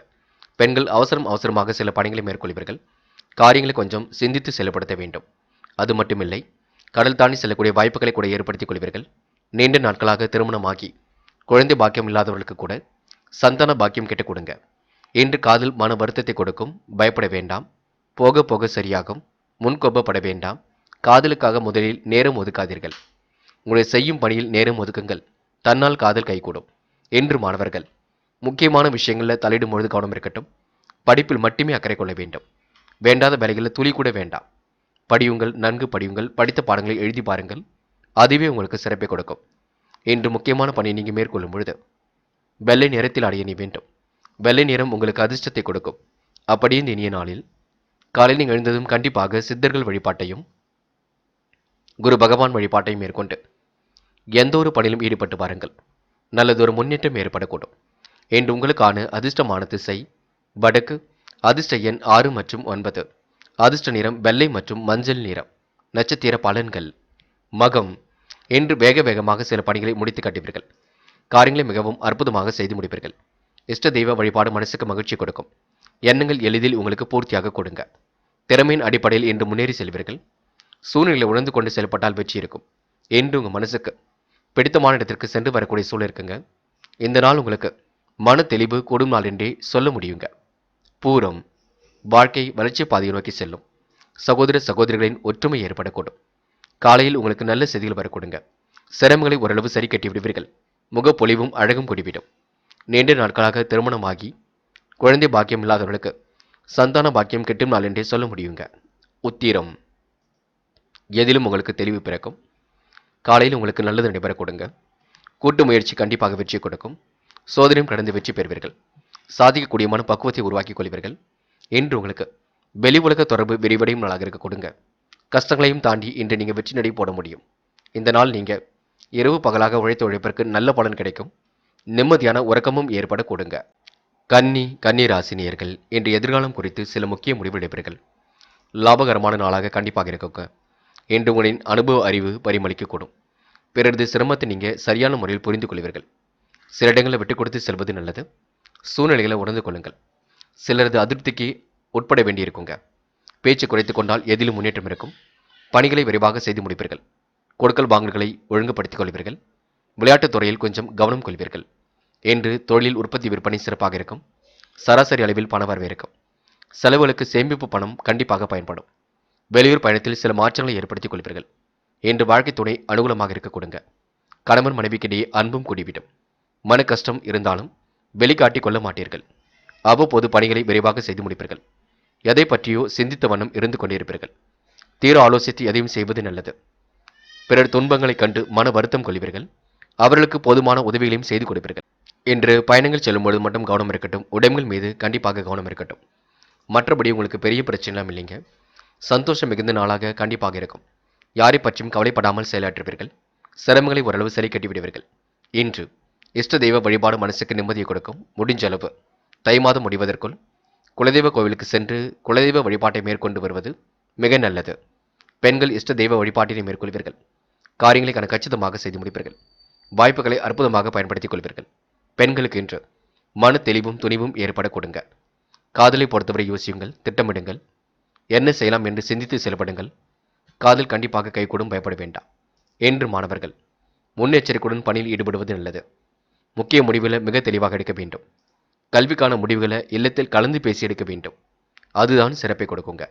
பெண்கள் அவசரமாக சில பணிகளை மேற்கொள்வீர்கள். காரியங்களை கொஞ்சம் சிந்தித்து செயல்படுத்த வேண்டும். அது மட்டுமில்லை, கடல் தாண்டி செல்லக்கூடிய வாய்ப்புகளை கூட ஏற்படுத்திக் கொள்வீர்கள். நீண்ட நாட்களாக திருமணமாகி குழந்தை பாக்கியம் இல்லாதவர்களுக்கு கூட சந்தான பாக்கியம் கிட்ட கொடுங்க. இன்று காதல் மன வருத்தத்தை கொடுக்கும். பயப்பட வேண்டாம். போக போக சரியாகும். முன்கோபப்பட வேண்டாம். காதலுக்காக முதலில் நேரம் ஒதுக்காதீர்கள். உங்களை செய்யும் பணியில் நேரம் ஒதுக்குங்கள். தன்னால் காதல் கைகூடும். என்று மாணவர்கள் முக்கியமான விஷயங்களில் தலையிடும் பொழுது கவனம் இருக்கட்டும். படிப்பில் மட்டுமே அக்கறை கொள்ள வேண்டும். வேண்டாத வேலைகளில் துளி கூட வேண்டாம். படியுங்கள், நன்கு படியுங்கள். படித்த பாடங்களை எழுதி பாருங்கள். அதுவே உங்களுக்கு சிறப்பை கொடுக்கும். இன்று முக்கியமான பணியை நீங்கள் மேற்கொள்ளும் பொழுது வெள்ளை நிறத்தில் அடைய நீ வேண்டும். வெள்ளை நிறம் உங்களுக்கு அதிர்ஷ்டத்தை கொடுக்கும். அப்படியே இந்த இனிய நாளில் காலையில் நீங்கள் எழுந்ததும் கண்டிப்பாக சித்தர்கள் வழிபாட்டையும் குரு பகவான் வழிபாட்டையும் மேற்கொண்டு எந்த ஒரு பணியிலும் ஈடுபட்டு பாருங்கள். நல்லதொரு முன்னேற்றம் ஏற்படக்கூடும். இன்று உங்களுக்கான அதிர்ஷ்டமான திசை வடக்கு. அதிர்ஷ்ட எண் 6 மற்றும் 9. அதிர்ஷ்ட நிறம் வெள்ளை மற்றும் மஞ்சள் நிறம். நட்சத்திர பலன்கள். மகம். இன்று வேகமாக சில பணிகளை முடித்து கட்டுவீர்கள். காரியங்களை மிகவும் அற்புதமாக செய்து முடிப்பீர்கள். இஷ்ட தெய்வ வழிபாடு மனசுக்கு மகிழ்ச்சி கொடுக்கும். எண்ணங்கள் எளிதில் உங்களுக்கு பூர்த்தியாக கொடுங்க. திறமையின் அடிப்படையில் இன்று முன்னேறி செல்வீர்கள். சூழ்நிலை உணர்ந்து கொண்டு செயல்பட்டால் வெற்றி இருக்கும். என்று உங்கள் மனசுக்கு பிடித்தமான இடத்திற்கு சென்று வரக்கூடிய சூழல் இருக்குங்க. இந்த நாள் உங்களுக்கு மன தெளிவு கூடும் நாள் என்றே சொல்ல முடியுங்க. பூரம். வாழ்க்கை வளர்ச்சி பாதையை நோக்கி செல்லும். சகோதர சகோதரிகளின் ஒற்றுமை ஏற்படக்கூடும். காலையில் உங்களுக்கு நல்ல செய்திகள் வரக்கூடுங்க. சிரமங்களை ஓரளவு சரி கட்டி விடுவீர்கள். முகப்பொலிவும் அழகும் கூடிவிடும். நீண்ட நாட்களாக திருமணமாகி குழந்தை பாக்கியம் இல்லாதவர்களுக்கு சந்தான பாக்கியம் கிட்டும் நாள் என்றே சொல்ல முடியுங்க. உத்திரம். எதிலும் உங்களுக்கு தெளிவு பிறக்கும். காலையில் உங்களுக்கு நல்லது நடைபெற கொடுங்க. கூட்டு முயற்சி கண்டிப்பாக வெற்றி கொடுக்கும். சோதனையும் கடந்து வெற்றி பெறுவீர்கள். சாதிக்கக்கூடிய மன பக்குவத்தை உருவாக்கிக் கொள்வீர்கள். இன்று உங்களுக்கு வெளி உலக தொடர்பு விரிவடையும் நாளாக இருக்க கொடுங்க. கஷ்டங்களையும் தாண்டி இன்று நீங்கள் வெற்றி நடை போட முடியும். இந்த நாள் நீங்கள் இரவு பகலாக உழைத்த உழைப்பிற்கு நல்ல பலன் கிடைக்கும். நிம்மதியான உறக்கமும் ஏற்பட கொடுங்க. கன்னி ராசினியர்கள் இன்று எதிர்காலம் குறித்து சில முக்கிய முடிவு எடுப்பீர்கள். லாபகரமான நாளாக கண்டிப்பாக இருக்குங்க. இன்று உங்களின் அனுபவ அறிவு பரிமளிக்கக்கூடும். பிறரது சிரமத்தை நீங்கள் சரியான முறையில் புரிந்து கொள்வீர்கள். சில இடங்களை விட்டுக் கொடுத்து செல்வது நல்லது. சூழ்நிலைகளை உணர்ந்து கொள்ளுங்கள். சிலரது அதிருப்திக்கு உட்பட வேண்டியிருக்குங்க. பேச்சு குறைத்துக் கொண்டால் எதிலும் முன்னேற்றம் இருக்கும். பணிகளை விரைவாக செய்து முடிப்பீர்கள். கொடுக்கல் வாங்கல்களை ஒழுங்குபடுத்திக் கொள்வீர்கள். விளையாட்டுத் துறையில் கொஞ்சம் கவனம் கொள்வீர்கள். என்று தொழில் உற்பத்தி விற்பனை சிறப்பாக இருக்கும். சராசரி அளவில் பண வரவு இருக்கும். செலவுகளுக்கு சேமிப்பு பணம் கண்டிப்பாக பயன்படும். வெளியூர் பயணத்தில் சில மாற்றங்களை ஏற்படுத்திக் கொள்வீர்கள். இன்று வாழ்க்கை துணை அனுகூலமாக இருக்க கொடுங்க. கணவன் மனைவிக்கிடையே அன்பும் கூடிவிடும். மன கஷ்டம் இருந்தாலும் வெளிக்காட்டிக் கொள்ள மாட்டீர்கள். அவ்வப்போது பணிகளை விரைவாக செய்து முடிப்பீர்கள். எதை பற்றியோ சிந்தித்த வண்ணம் இருந்து கொண்டிருப்பீர்கள். தீர ஆலோசித்து எதையும் செய்வது நல்லது. பிறர் துன்பங்களைக் கண்டு மன வருத்தம் கொள்வீர்கள். அவர்களுக்கு போதுமான உதவிகளையும் செய்து கொடுப்பீர்கள். இன்று பயணங்கள் செல்லும்போது மட்டும் கவனம் இருக்கட்டும். உடைமைகள் மீது கண்டிப்பாக கவனம் இருக்கட்டும். மற்றபடி உங்களுக்கு பெரிய பிரச்சனைலாம் இல்லைங்க. சந்தோஷம் மிகுந்த நாளாக கண்டிப்பாக இருக்கும். யாரை பற்றியும் கவலைப்படாமல் செயலாற்றுவீர்கள். சிரமங்களை ஓரளவு சரி கட்டி விடுவீர்கள். இன்று இஷ்ட தெய்வ வழிபாடு மனசுக்கு நிம்மதியை கொடுக்கும். முடிஞ்ச அளவு தை மாதம் முடிவதற்குள் குலதெய்வ கோவிலுக்கு சென்று குலதெய்வ வழிபாட்டை மேற்கொண்டு வருவது மிக நல்லது. பெண்கள் இஷ்ட தெய்வ வழிபாட்டினை மேற்கொள்வீர்கள். காரியங்களை கச்சிதமாக செய்து முடிப்பீர்கள். வாய்ப்புகளை அற்புதமாக பயன்படுத்திக் கொள்வீர்கள். பெண்களுக்கு இன்று மன தெளிவும் துணிவும் ஏற்பட கொடுங்க. காதலை பொறுத்தவரை யோசியுங்கள், திட்டமிடுங்கள். என்ன செய்யலாம் என்று சிந்தித்து செயல்படுங்கள். காதல் கண்டிப்பாக கைகூடும், பயப்பட வேண்டாம். என்று மாணவர்கள் முன்னெச்சரிக்கையுடன் பணியில் ஈடுபடுவது நல்லது. முக்கிய முடிவுகளை மிக தெளிவாக எடுக்க வேண்டும். கல்விக்கான முடிவுகளை இல்லத்தில் கலந்து பேசி எடுக்க வேண்டும். அதுதான் சிறப்பை கொடுக்குங்க.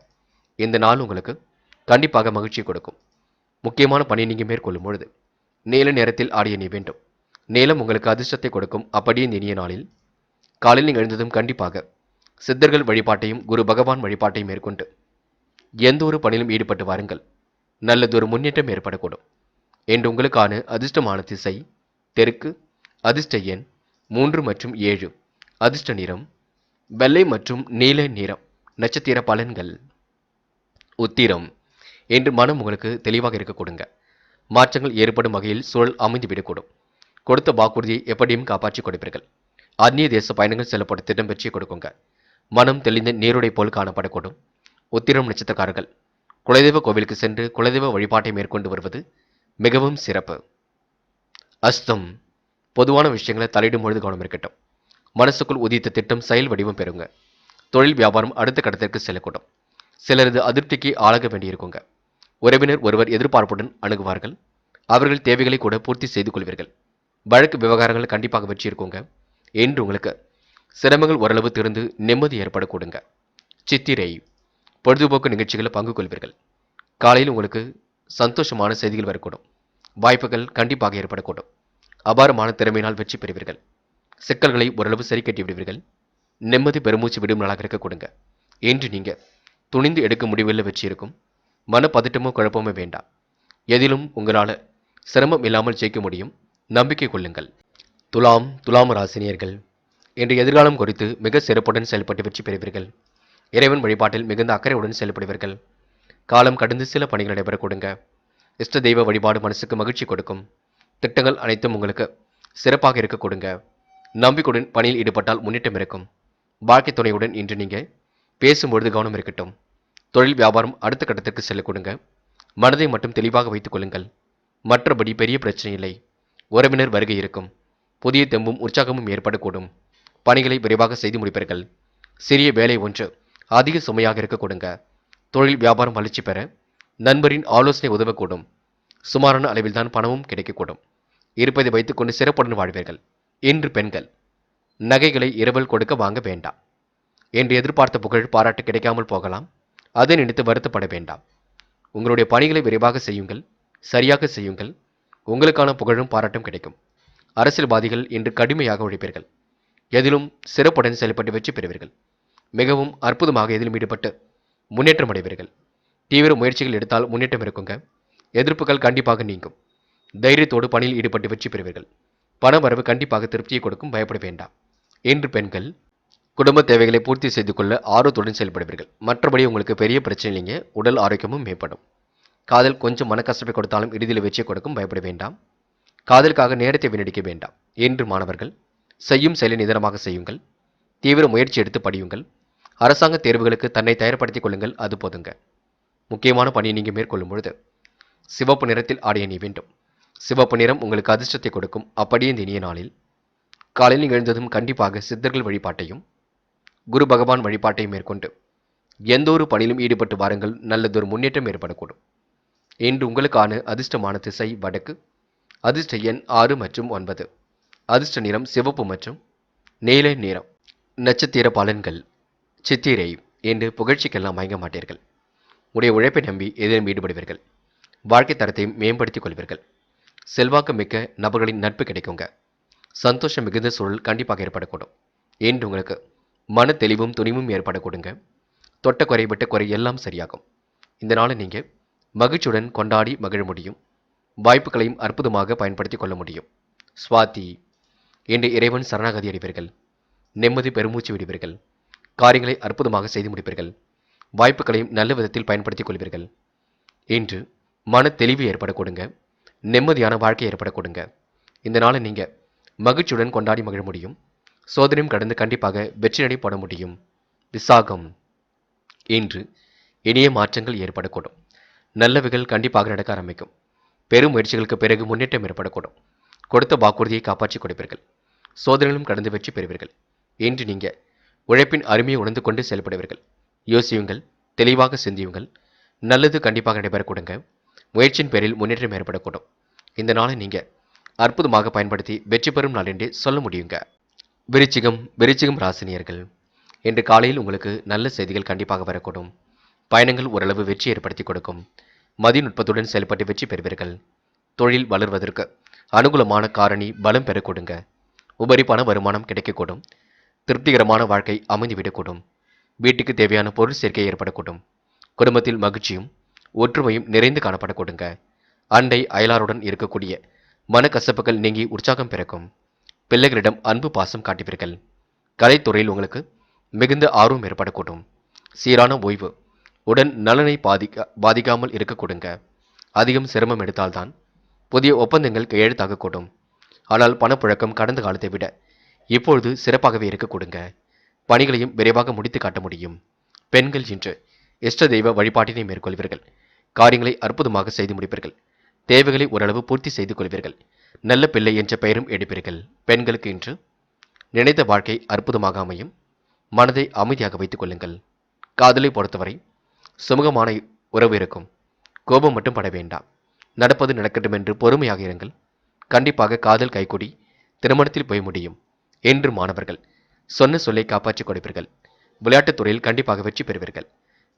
இந்த நாள் உங்களுக்கு கண்டிப்பாக மகிழ்ச்சி கொடுக்கும். முக்கியமான பணியை நீங்கள் மேற்கொள்ளும் பொழுது நீல நேரத்தில் ஆடிய நீ வேண்டும். நீளம் உங்களுக்கு அதிர்ஷ்டத்தை கொடுக்கும். அப்படியே இந்த இனிய நாளில் காலையில் நீங்கள் எழுந்ததும் கண்டிப்பாக சித்தர்கள் வழிபாட்டையும் குரு பகவான் வழிபாட்டையும் மேற்கொண்டு எந்த ஒரு பணியிலும் ஈடுபட்டு வாருங்கள். நல்லதொரு முன்னேற்றம் ஏற்படக்கூடும். என்று உங்களுக்கான அதிர்ஷ்டமான திசை தெற்கு. அதிர்ஷ்ட எண் 3 மற்றும் 7. அதிர்ஷ்ட நிறம் வெள்ளை மற்றும் நீல நிறம். நட்சத்திர பலன்கள். உத்திரம். என்று மனம் உங்களுக்கு தெளிவாக இருக்க கொடுங்க. மாற்றங்கள் ஏற்படும் வகையில் சூழல் அமைந்து விடக்கூடும். கொடுத்த வாக்குறுதியை எப்படியும் காப்பாற்றி கொடுப்பீர்கள். அந்நிய தேச பயணங்கள் செல்லப்படும் திட்டம் வெற்றியை கொடுக்குங்க. மனம் தெளிந்த நீருடை போல் காணப்படக்கூடும். உத்திரம் நட்சத்திரக்காரர்கள் குலதெய்வ கோவிலுக்கு சென்று குலதெய்வ வழிபாட்டை மேற்கொண்டு வருவது மிகவும் சிறப்பு. அஸ்தம் பொதுவான விஷயங்களை தலையிடும் பொழுது கவனம் இருக்கட்டும். மனசுக்குள் உதித்த திட்டம் செயல் வடிவம் பெறுங்க. தொழில் வியாபாரம் அடுத்த கட்டத்திற்கு செல்லக்கூடும். சிலரது அதிருப்திக்கு ஆளாக வேண்டியிருக்குங்க. உறவினர் ஒருவர் எதிர்பார்ப்புடன் அணுகுவார்கள். அவர்கள் தேவைகளை கூட பூர்த்தி செய்து கொள்வீர்கள். வழக்கு விவகாரங்கள் கண்டிப்பாக வெற்றி இருக்குங்க. என்று உங்களுக்கு சிரமங்கள் ஓரளவு திறந்து நிம்மதி ஏற்படக்கூடுங்க. சித்திரை பொழுதுபோக்கு நிகழ்ச்சிகளில் பங்கு கொள்வீர்கள். காலையில் உங்களுக்கு சந்தோஷமான செய்திகள் வரக்கூடும். வாய்ப்புகள் கண்டிப்பாக ஏற்படக்கூடும். அபாரமான திறமையினால் வெற்றி பெறுவீர்கள். சிக்கல்களை ஓரளவு சரி கட்டி விடுவீர்கள். நிம்மதி பெருமூச்சு விடும் நாளாக இருக்க கொடுங்க. என்று நீங்க துணிந்து எடுக்கும் முடிவில் வெற்றி இருக்கும். மனப்பதட்டமோ குழப்பமோ வேண்டாம். எதிலும் உங்களால் சிரமம் இல்லாமல் ஜெயிக்க முடியும். நம்பிக்கை கொள்ளுங்கள். துலாம் ராசினியர்கள் இன்று எதிர்காலம் குறித்து மிக சிறப்புடன் செயல்பட்டு வெற்றி பெறுவீர்கள். இறைவன் வழிபாட்டில் மிகுந்த அக்கறையுடன் செயல்படுவீர்கள். காலம் கடந்து சில பணிகள் நடைபெற கொடுங்க. இஷ்ட தெய்வ வழிபாடு மனசுக்கு மகிழ்ச்சி கொடுக்கும். திட்டங்கள் அனைத்தும் உங்களுக்கு சிறப்பாக இருக்க கொடுங்க. நம்பிக்கையுடன் பணியில் ஈடுபட்டால் முன்னேற்றம் இருக்கும். வாழ்க்கை துணையுடன் இன்று நீங்க பேசும்பொழுது கவனம் இருக்கட்டும். தொழில் வியாபாரம் அடுத்த கட்டத்திற்கு செல்ல கொடுங்க. மனதை மட்டும் தெளிவாக வைத்துக் கொள்ளுங்கள். மற்றபடி பெரிய பிரச்சனை இல்லை. உறவினர் வருகை இருக்கும். புதிய தெம்பும் உற்சாகமும் ஏற்படக்கூடும். பணிகளை விரைவாக செய்து முடிப்பீர்கள். சிறிய வேலை ஒன்று அதிக சுமையாக இருக்க கொடுங்க. தொழில் வியாபாரம் வளர்ச்சி பெற நண்பரின் ஆலோசனை உதவக்கூடும். சுமாரான அளவில்தான் பணமும் கிடைக்கக்கூடும். இருப்பதை வைத்துக்கொண்டு சிறப்புடன் வாழ்வீர்கள். இன்று பெண்கள் நகைகளை இரவல் கொடுக்க வாங்க வேண்டாம். என்று எதிர்பார்த்த புகழ் பாராட்டு கிடைக்காமல் போகலாம். அதை நினைத்து வருத்தப்பட வேண்டாம். உங்களுடைய பணிகளை விரைவாக செய்யுங்கள். சரியாக செய்யுங்கள். உங்களுக்கான புகழும் பாராட்டும் கிடைக்கும். அரசியல்வாதிகள் இன்று கடுமையாக உழைப்பீர்கள். எதிலும் சிறப்புடன் செயல்பட்டு வெற்றி பெறுவீர்கள். மிகவும் அற்புதமாக எதிலும் ஈடுபட்டு முன்னேற்றம் அடைவீர்கள். தீவிர முயற்சிகள் எடுத்தால் முன்னேற்றம் இருக்குங்க. எதிர்ப்புகள் கண்டிப்பாக நீங்கும். தைரியத்தோடு பணியில் ஈடுபட்டு வெற்றி பெறுவீர்கள். பண வரவு கண்டிப்பாக திருப்தியை கொடுக்கும். பயப்பட வேண்டாம். இன்று பெண்கள் குடும்ப தேவைகளை பூர்த்தி செய்து கொள்ள ஆர்வத்துடன் செயல்படுவீர்கள். மற்றபடி உங்களுக்கு பெரிய பிரச்சனை இல்லைங்க. உடல் ஆரோக்கியமும் மேம்படும். காதல் கொஞ்சம் மனக்கசப்பை கொடுத்தாலும் இறுதியில் வெற்றியை கொடுக்கும். பயப்பட வேண்டாம். காதலுக்காக நேரத்தை வீணடிக்க வேண்டாம். என்று மாணவர்கள் செய்யும் செயலை நிதானமாக செய்யுங்கள். தீவிர முயற்சி எடுத்து படியுங்கள். அரசாங்க தேர்வுகளுக்கு தன்னை தயார்படுத்திக் கொள்ளுங்கள். அது போதுங்க. முக்கியமான பணியை நீங்கள் மேற்கொள்ளும் பொழுது சிவப்பு நிறத்தில் ஆடை அணிய வேண்டும். சிவப்பு நிறம் உங்களுக்கு அதிர்ஷ்டத்தை கொடுக்கும். அப்படியே இந்த இனிய நாளில் காலையில் எழுந்ததும் கண்டிப்பாக சித்தர்கள் வழிபாட்டையும் குரு பகவான் வழிபாட்டையும் மேற்கொண்டு எந்த ஒரு பணியிலும் ஈடுபட்டு வாருங்கள். நல்லதொரு முன்னேற்றம் ஏற்படக்கூடும். இன்று உங்களுக்கான அதிர்ஷ்டமான திசை வடக்கு. அதிர்ஷ்ட எண் 6 மற்றும் 9. அதிர்ஷ்ட நிறம் சிவப்பு மற்றும் நீல நிறம். நட்சத்திர பலன்கள். சித்திரை என்று புகழ்ச்சிக்கெல்லாம் மயங்க மாட்டீர்கள். உடைய உழைப்பை நம்பி எதிலும் ஈடுபடுவீர்கள். வாழ்க்கை தரத்தையும் மேம்படுத்திக் கொள்வீர்கள். செல்வாக்கு மிக்க நபர்களின் நட்பு கிடைக்குங்க. சந்தோஷம் மிகுந்த சூழல் கண்டிப்பாக ஏற்படக்கூடும். என்று உங்களுக்கு மன தெளிவும் துணிவும் ஏற்படக்கூடுங்க. தொட்ட குறை விட்ட குறை எல்லாம் சரியாகும். இந்த நாளை நீங்கள் மகிழ்ச்சியுடன் கொண்டாடி மகிழ முடியும். வாய்ப்புகளையும் அற்புதமாக பயன்படுத்தி கொள்ள முடியும். சுவாதி என்று இறைவன் சரணாகதி அடைவீர்கள். நிம்மதி பெருமூச்சு விடுவீர்கள். காரியங்களை அற்புதமாக செய்து முடிப்பீர்கள். வாய்ப்புகளையும் நல்ல விதத்தில் பயன்படுத்திக் கொள்வீர்கள். இன்று மன தெளிவு ஏற்படக்கூடுங்க. நிம்மதியான வாழ்க்கை ஏற்படக்கூடுங்க. இந்த நாளை நீங்கள் மகிழ்ச்சியுடன் கொண்டாடி மகிழ முடியும். சோதனையும் கடந்து கண்டிப்பாக வெற்றி நடை போட முடியும். விசாகம் இன்று இனிய மாற்றங்கள் ஏற்படக்கூடும். நல்லவைகள் கண்டிப்பாக நடக்க ஆரம்பிக்கும். பெரும் முயற்சிகளுக்கு பிறகு முன்னேற்றம் ஏற்படக்கூடும். கொடுத்த வாக்குறுதியை காப்பாற்றி கொடுப்பீர்கள். சோதனைகளும் கடந்து வெற்றி பெறுவீர்கள். இன்று நீங்கள் உழைப்பின் அருமையை உணர்ந்து கொண்டு செயல்படுவீர்கள். யோசியுங்கள். தெளிவாக சிந்தியுங்கள். நல்லது கண்டிப்பாக நடைபெறக்கூடுங்க. முயற்சியின் பேரில் முன்னேற்றம் ஏற்படக்கூடும். இந்த நாளை நீங்கள் அற்புதமாக பயன்படுத்தி வெற்றி பெறும் நாள் என்றே சொல்ல முடியுங்க. விருச்சிகம் ராசினியர்கள் இன்று காலையில் உங்களுக்கு நல்ல செய்திகள் கண்டிப்பாக வரக்கூடும். பயணங்கள் ஓரளவு வெற்றி ஏற்படுத்தி கொடுக்கும். மதிநுட்பத்துடன் செயல்பட்டு வெற்றி பெறுவீர்கள். தொழில் வளர்வதற்கு அனுகூலமான காரணி பலம் பெறக்கூடுங்க. உபரி பண வருமானம் கிடைக்கக்கூடும். திருப்திகரமான வாழ்க்கை அமைந்துவிடக்கூடும். வீட்டுக்கு தேவையான பொருள் சேர்க்கை ஏற்படக்கூடும். குடும்பத்தில் மகிழ்ச்சியும் ஒற்றுமையும் நிறைந்து காணப்படக்கூடுங்க. அண்டை அயலாருடன் இருக்கக்கூடிய மனக்கசப்புகள் நீங்கி உற்சாகம் பிறக்கும். பிள்ளைகளிடம் அன்பு பாசம் காட்டுவீர்கள். கலைத்துறையில் உங்களுக்கு மிகுந்த ஆர்வம் ஏற்படக்கூடும். சீரான ஓய்வு உடன் நலனை பாதிக்காமல் இருக்கக்கூடுங்க. அதிகம் சிரமம் எடுத்தால்தான் புதிய ஒப்பந்தங்கள் கையெழுத்தாகக்கூடும். ஆனால் பணப்புழக்கம் கடந்த காலத்தை விட இப்பொழுது சிறப்பாகவே இருக்க கொடுங்க. பணிகளையும் விரைவாக முடித்து காட்ட முடியும். பெண்கள் இன்று இஷ்ட தெய்வ வழிபாட்டினை மேற்கொள்வீர்கள். காரியங்களை அற்புதமாக செய்து முடிப்பீர்கள். தேவைகளை ஓரளவு பூர்த்தி செய்து கொள்வீர்கள். நல்ல பிள்ளை என்ற பெயரும் எடுப்பீர்கள். பெண்களுக்கு இன்று நினைத்த வாழ்க்கை அற்புதமாக அமையும். மனதை அமைதியாக வைத்துக் கொள்ளுங்கள். காதலை பொறுத்தவரை சுமூகமான உறவு இருக்கும். கோபம் மட்டும் பட வேண்டாம். நடப்பது நடக்கட்டும் என்று பொறுமையாக இருங்கள். கண்டிப்பாக காதல் கைகூடி திருமணத்தில் போய் முடியும். என்று மாணவர்கள் சொன்ன சொல்லை காப்பாற்றிக் கொடுப்பீர்கள். விளையாட்டுத் துறையில் கண்டிப்பாக வெற்றி பெறுவீர்கள்.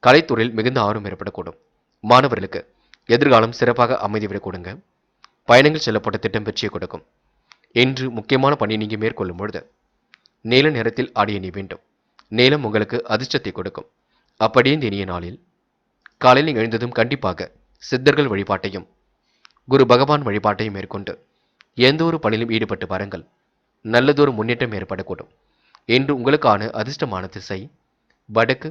கலைத்துறையில் மிகுந்த ஆர்வம் ஏற்படக்கூடும். மாணவர்களுக்கு எதிர்காலம் சிறப்பாக அமைதிவிடக் கொடுங்க. பயணங்கள் செல்லப்பட்ட திட்டம் வெற்றியை கொடுக்கும். இன்று முக்கியமான பணி நீங்க மேற்கொள்ளும் பொழுது நீல நிறத்தில் ஆடிய நீ வேண்டும். நீலம் உங்களுக்கு அதிர்ஷ்டத்தை கொடுக்கும். அப்படியே இந்த இனிய நாளில் காலையில் எழுந்ததும் கண்டிப்பாக சித்தர்கள் வழிபாட்டையும் குரு பகவான் வழிபாட்டையும் மேற்கொண்டு எந்த ஒரு பணியிலும் ஈடுபட்டு பாருங்கள். நல்லதொரு முன்னேற்றம் ஏற்படக்கூடும். இன்று உங்களுக்கான அதிர்ஷ்டமான திசை வடக்கு.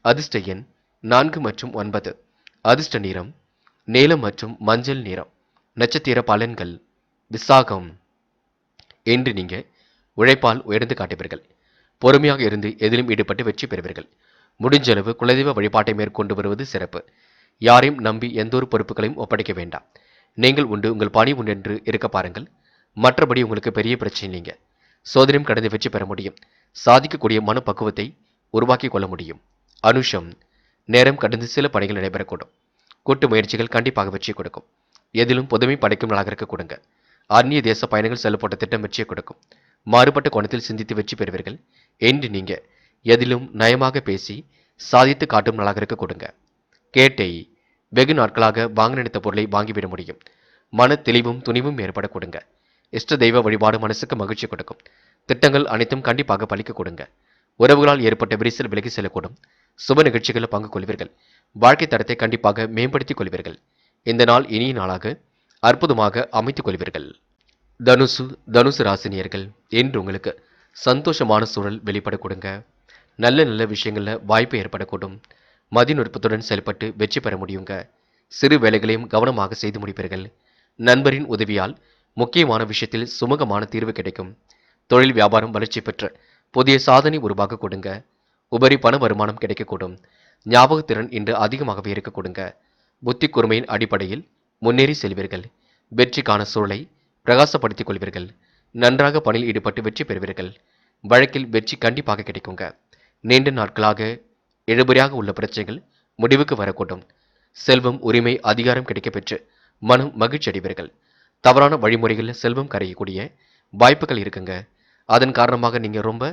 அதிர்ஷ்ட எண் 4 மற்றும் 9. அதிர்ஷ்ட நிறம் நீலம் மற்றும் மஞ்சள் நிறம். நட்சத்திர பலன்கள் விசாகம். இன்று நீங்க உழைப்பால் உயர்ந்து காட்டுவீர்கள். பொறுமையாக இருந்து எதிலும் ஈடுபட்டு வெற்றி பெறுவீர்கள். முடிஞ்சளவு குலதெய்வ வழிபாட்டை மேற்கொண்டு வருவது சிறப்பு. யாரையும் நம்பி எந்த ஒரு பொறுப்புகளையும் ஒப்படைக்க வேண்டாம். நீங்கள் உண்டு உங்கள் பணி உண்டு என்று இருக்க பாருங்கள். மற்றபடி உங்களுக்கு பெரிய பிரச்சனை இல்லைங்க. சோதனையும் கடந்து வெற்றி பெற முடியும். சாதிக்கக்கூடிய மனப்பக்குவத்தை உருவாக்கி கொள்ள முடியும். அனுஷம் நேரம் கடந்து சில பணிகள் நடைபெறக்கூடும். கூட்டு முயற்சிகள் கண்டிப்பாக வெற்றி கொடுக்கும். எதிலும் புதுமை படைக்கும் நாளாக இருக்க கொடுங்க. அந்நிய தேச பயணங்கள் செல்லப்பட்ட திட்டம் வெற்றியை கொடுக்கும். மாறுபட்ட கோணத்தில் சிந்தித்து வெற்றி பெறுவீர்கள். என்று நீங்க எதிலும் நயமாக பேசி சாதித்து காட்டும் நாளாக இருக்க கொடுங்க. கேட்டை வெகு நாட்களாக வாங்க நினைத்த பொருளை வாங்கிவிட முடியும். மன தெளிவும் துணிவும் ஏற்பட கொடுங்க. இஷ்ட தெய்வ வழிபாடு மனசுக்கு மகிழ்ச்சி கொடுக்கும். திட்டங்கள் அனைத்தும் கண்டிப்பாக பலிக்க கொடுங்க. உறவுகளால் ஏற்பட்ட விரிசல் விலகி செல்லக்கூடும். சுப நிகழ்ச்சிகளில் பங்கு கொள்வீர்கள். வாழ்க்கை தரத்தை கண்டிப்பாக மேம்படுத்திக் கொள்வீர்கள். இந்த நாள் இனிய நாளாக அற்புதமாக அமைத்துக் கொள்வீர்கள். தனுசு ராசினியர்கள் என்று உங்களுக்கு சந்தோஷமான சூழல் வெளிப்பட கொடுங்க. நல்ல நல்ல விஷயங்கள்ல வாய்ப்பு ஏற்படக்கூடும். மதிநுட்பத்துடன் செயல்பட்டு வெற்றி பெற முடியுங்க. சிறு வேலைகளையும் கவனமாக செய்து முடிப்பீர்கள். நண்பரின் உதவியால் முக்கியமான விஷயத்தில் சுமூகமான தீர்வு கிடைக்கும். தொழில் வியாபாரம் வளர்ச்சி பெற்ற புதிய சாதனை உருவாக்க கொடுங்க. உபரி பண வருமானம் கிடைக்கக்கூடும். ஞாபகத்திறன் இன்று அதிகமாகவே இருக்க கொடுங்க. புத்தி கூர்மையின் அடிப்படையில் முன்னேறி செல்வீர்கள். வெற்றிக்கான சூழலை பிரகாசப்படுத்திக் கொள்வீர்கள். நன்றாக பணியில் ஈடுபட்டு வெற்றி பெறுவீர்கள். வழக்கில் வெற்றி கண்டிப்பாக கிடைக்குங்க. நீண்ட நாட்களாக இழுபறியாக உள்ள பிரச்சனைகள் முடிவுக்கு வரக்கூடும். செல்வம் உரிமை அதிகாரம் கிடைக்கப்பெற்று மனம் மகிழ்ச்சி அடைவீர்கள். தவறான வழிமுறைகளில் செல்வம் கரையக்கூடிய வாய்ப்புகள் இருக்குங்க. அதன் காரணமாக நீங்க ரொம்ப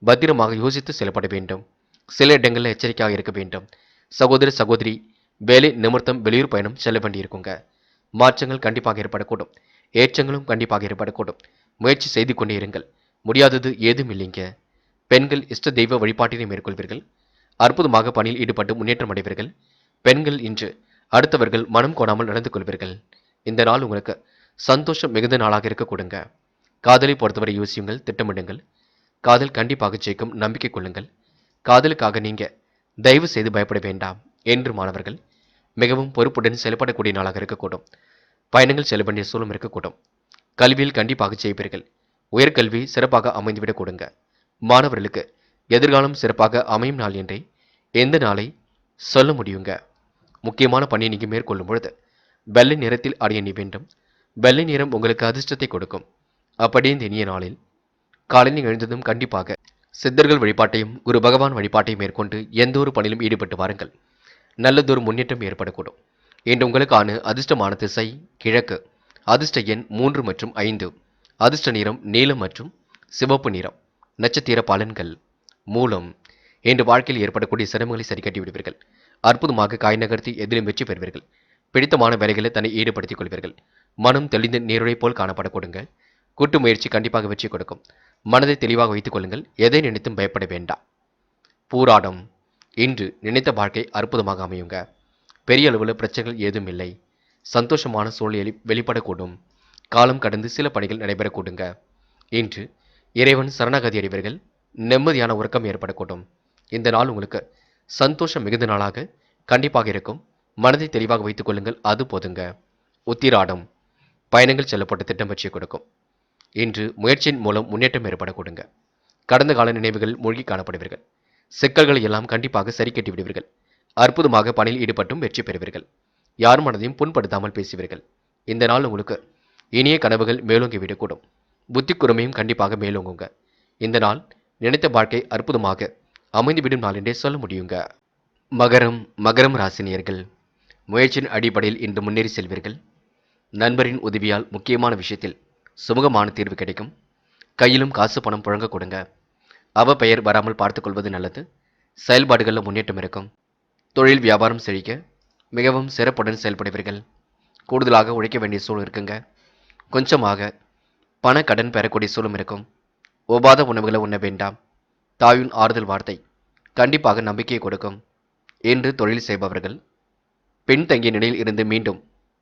பத்திரமாக யோசித்து செயல்பட வேண்டும். சில இடங்களில் எச்சரிக்கையாக இருக்க வேண்டும். சகோதர சகோதரி வேலை நிமித்தம் வெளியூர் பயணம் செல்ல வேண்டியிருக்குங்க. மாற்றங்கள் கண்டிப்பாக ஏற்படக்கூடும். ஏற்றங்களும் கண்டிப்பாக ஏற்படக்கூடும். முயற்சி செய்து கொண்டே இருங்கள். முடியாதது ஏதும் இல்லைங்க. பெண்கள் இஷ்ட தெய்வ வழிபாட்டினை மேற்கொள்வீர்கள். அற்புதமாக பணியில் ஈடுபட்டு முன்னேற்றம் அடைவீர்கள். பெண்கள் இன்று அடுத்தவர்கள் மனம் கோணாமல் நடந்து கொள்வீர்கள். இந்த நாள் உங்களுக்கு சந்தோஷம் மிகுந்த நாளாக இருக்க கொடுங்க. காதலை பொறுத்தவரை யோசியுங்கள், திட்டமிடுங்கள். காதல் கண்டிப்பாக ஜெயிக்கும். நம்பிக்கை கொள்ளுங்கள். காதலுக்காக நீங்க தயவு செய்து பயப்பட வேண்டாம். என்று மாணவர்கள் மிகவும் பொறுப்புடன் செயல்படக்கூடிய நாளாக இருக்கக்கூடும். பயணங்கள் செல்ல வேண்டிய சூழலும் இருக்கக்கூடும். கல்வியில் கண்டிப்பாக ஜெயிப்பீர்கள். உயர்கல்வி சிறப்பாக அமைந்துவிடக் கொடுங்க. மாணவர்களுக்கு எதிர்காலம் சிறப்பாக அமையும் நாள் என்றே எந்த நாளை சொல்ல முடியுங்க. முக்கியமான பணியை நீங்க மேற்கொள்ளும் பொழுது வெள்ளை நிறத்தில் அடைய நீ வேண்டும். வெள்ளை நிறம் உங்களுக்கு அதிர்ஷ்டத்தை கொடுக்கும். அப்படியே இந்த இனிய நாளில் காலையில் எழுந்ததும் கண்டிப்பாக சித்தர்கள் வழிபாட்டையும் குரு பகவான் வழிபாட்டையும் மேற்கொண்டு எந்த ஒரு பணியிலும் ஈடுபட்டு வாருங்கள். நல்லதொரு முன்னேற்றம் ஏற்படக்கூடும். இன்று உங்களுக்கான அதிர்ஷ்டமான திசை கிழக்கு. அதிர்ஷ்ட எண் 3 மற்றும் 5. அதிர்ஷ்ட நிறம் நீலம் மற்றும் சிவப்பு நிறம். நட்சத்திர பலன்கள் மூலம். இன்று வாழ்க்கையில் ஏற்படக்கூடிய சிரமங்களை சரி கட்டி விடுவீர்கள். அற்புதமாக காய் நகர்த்தி எதிலும் வெற்றி பெறுவீர்கள். பிடித்தமான வேலைகளை தன்னை ஈடுபடுத்திக் கொள்வீர்கள். மனம் தெளிந்த நீருடை போல் காணப்பட கொடுங்க. கூட்டு முயற்சி கண்டிப்பாக வெற்றி கொடுக்கும். மனதை தெளிவாக வைத்துக் கொள்ளுங்கள். எதை நினைத்தும் பயப்பட வேண்டாம். பூராடம். இன்று நினைத்த வாழ்க்கை அற்புதமாக அமையுங்க. பெரிய அளவில் பிரச்சனைகள் ஏதும் இல்லை. சந்தோஷமான சூழ்நிலை வெளிப்படக்கூடும். காலம் கடந்து சில பணிகள் நடைபெறக்கூடுங்க. இன்று இறைவன் சரணாகதி அடைவீர்கள். நிம்மதியான உறக்கம் ஏற்படக்கூடும். இந்த நாள் உங்களுக்கு சந்தோஷம் மிகுந்த நாளாக கண்டிப்பாக இருக்கும். மனதை தெளிவாக வைத்துக் கொள்ளுங்கள். அது போதுங்க. உத்திராடம். பயணங்கள் செல்லப்பட்ட திட்டம் வெற்றி கொடுக்கும். இன்று முயற்சியின் மூலம் முன்னேற்றம் ஏற்பட கொடுங்க. கடந்த கால நினைவுகள் மூழ்கி காணப்படுவீர்கள். சிக்கல்களை எல்லாம் கண்டிப்பாக சரி கட்டி விடுவீர்கள். அற்புதமாக பணியில் ஈடுபட்டும் வெற்றி பெறுவீர்கள். யார் மனதையும் புண்படுத்தாமல் பேசுவீர்கள். இந்த நாள் உங்களுக்கு இனிய கனவுகள் மேலோங்கி விடக்கூடும். புத்தி குறுமையும் கண்டிப்பாக மேலோங்குங்க. இந்த நாள் நினைத்த வாழ்க்கை அற்புதமாக அமைந்துவிடும் நாள் என்றே சொல்ல முடியுங்க. மகரம் ராசினியர்கள் முயற்சியின் அடிப்படையில் இன்று முன்னேறி செல்வீர்கள். நண்பரின் உதவியால் முக்கியமான விஷயத்தில் சுமூகமான தீர்வு கிடைக்கும். கையிலும் காசு பணம் புழங்க கொடுங்க. பெயர் வராமல் பார்த்துக் கொள்வது நல்லது. செயல்பாடுகளில் முன்னேற்றம் இருக்கும். தொழில் வியாபாரம் செழிக்க மிகவும் சிறப்புடன் செயல்படுவீர்கள். கூடுதலாக உழைக்க வேண்டிய சூழல் இருக்குங்க. கொஞ்சமாக பண கடன் பெறக்கூடிய சூழலும் இருக்கும். ஒவ்வாத உணவுகளை உண்ண வேண்டாம். தாயின் ஆறுதல் வார்த்தை கண்டிப்பாக நம்பிக்கையை கொடுக்கும். என்று தொழில் செய்பவர்கள் பெண் தங்கிய நிலையில் இருந்து மீண்டும்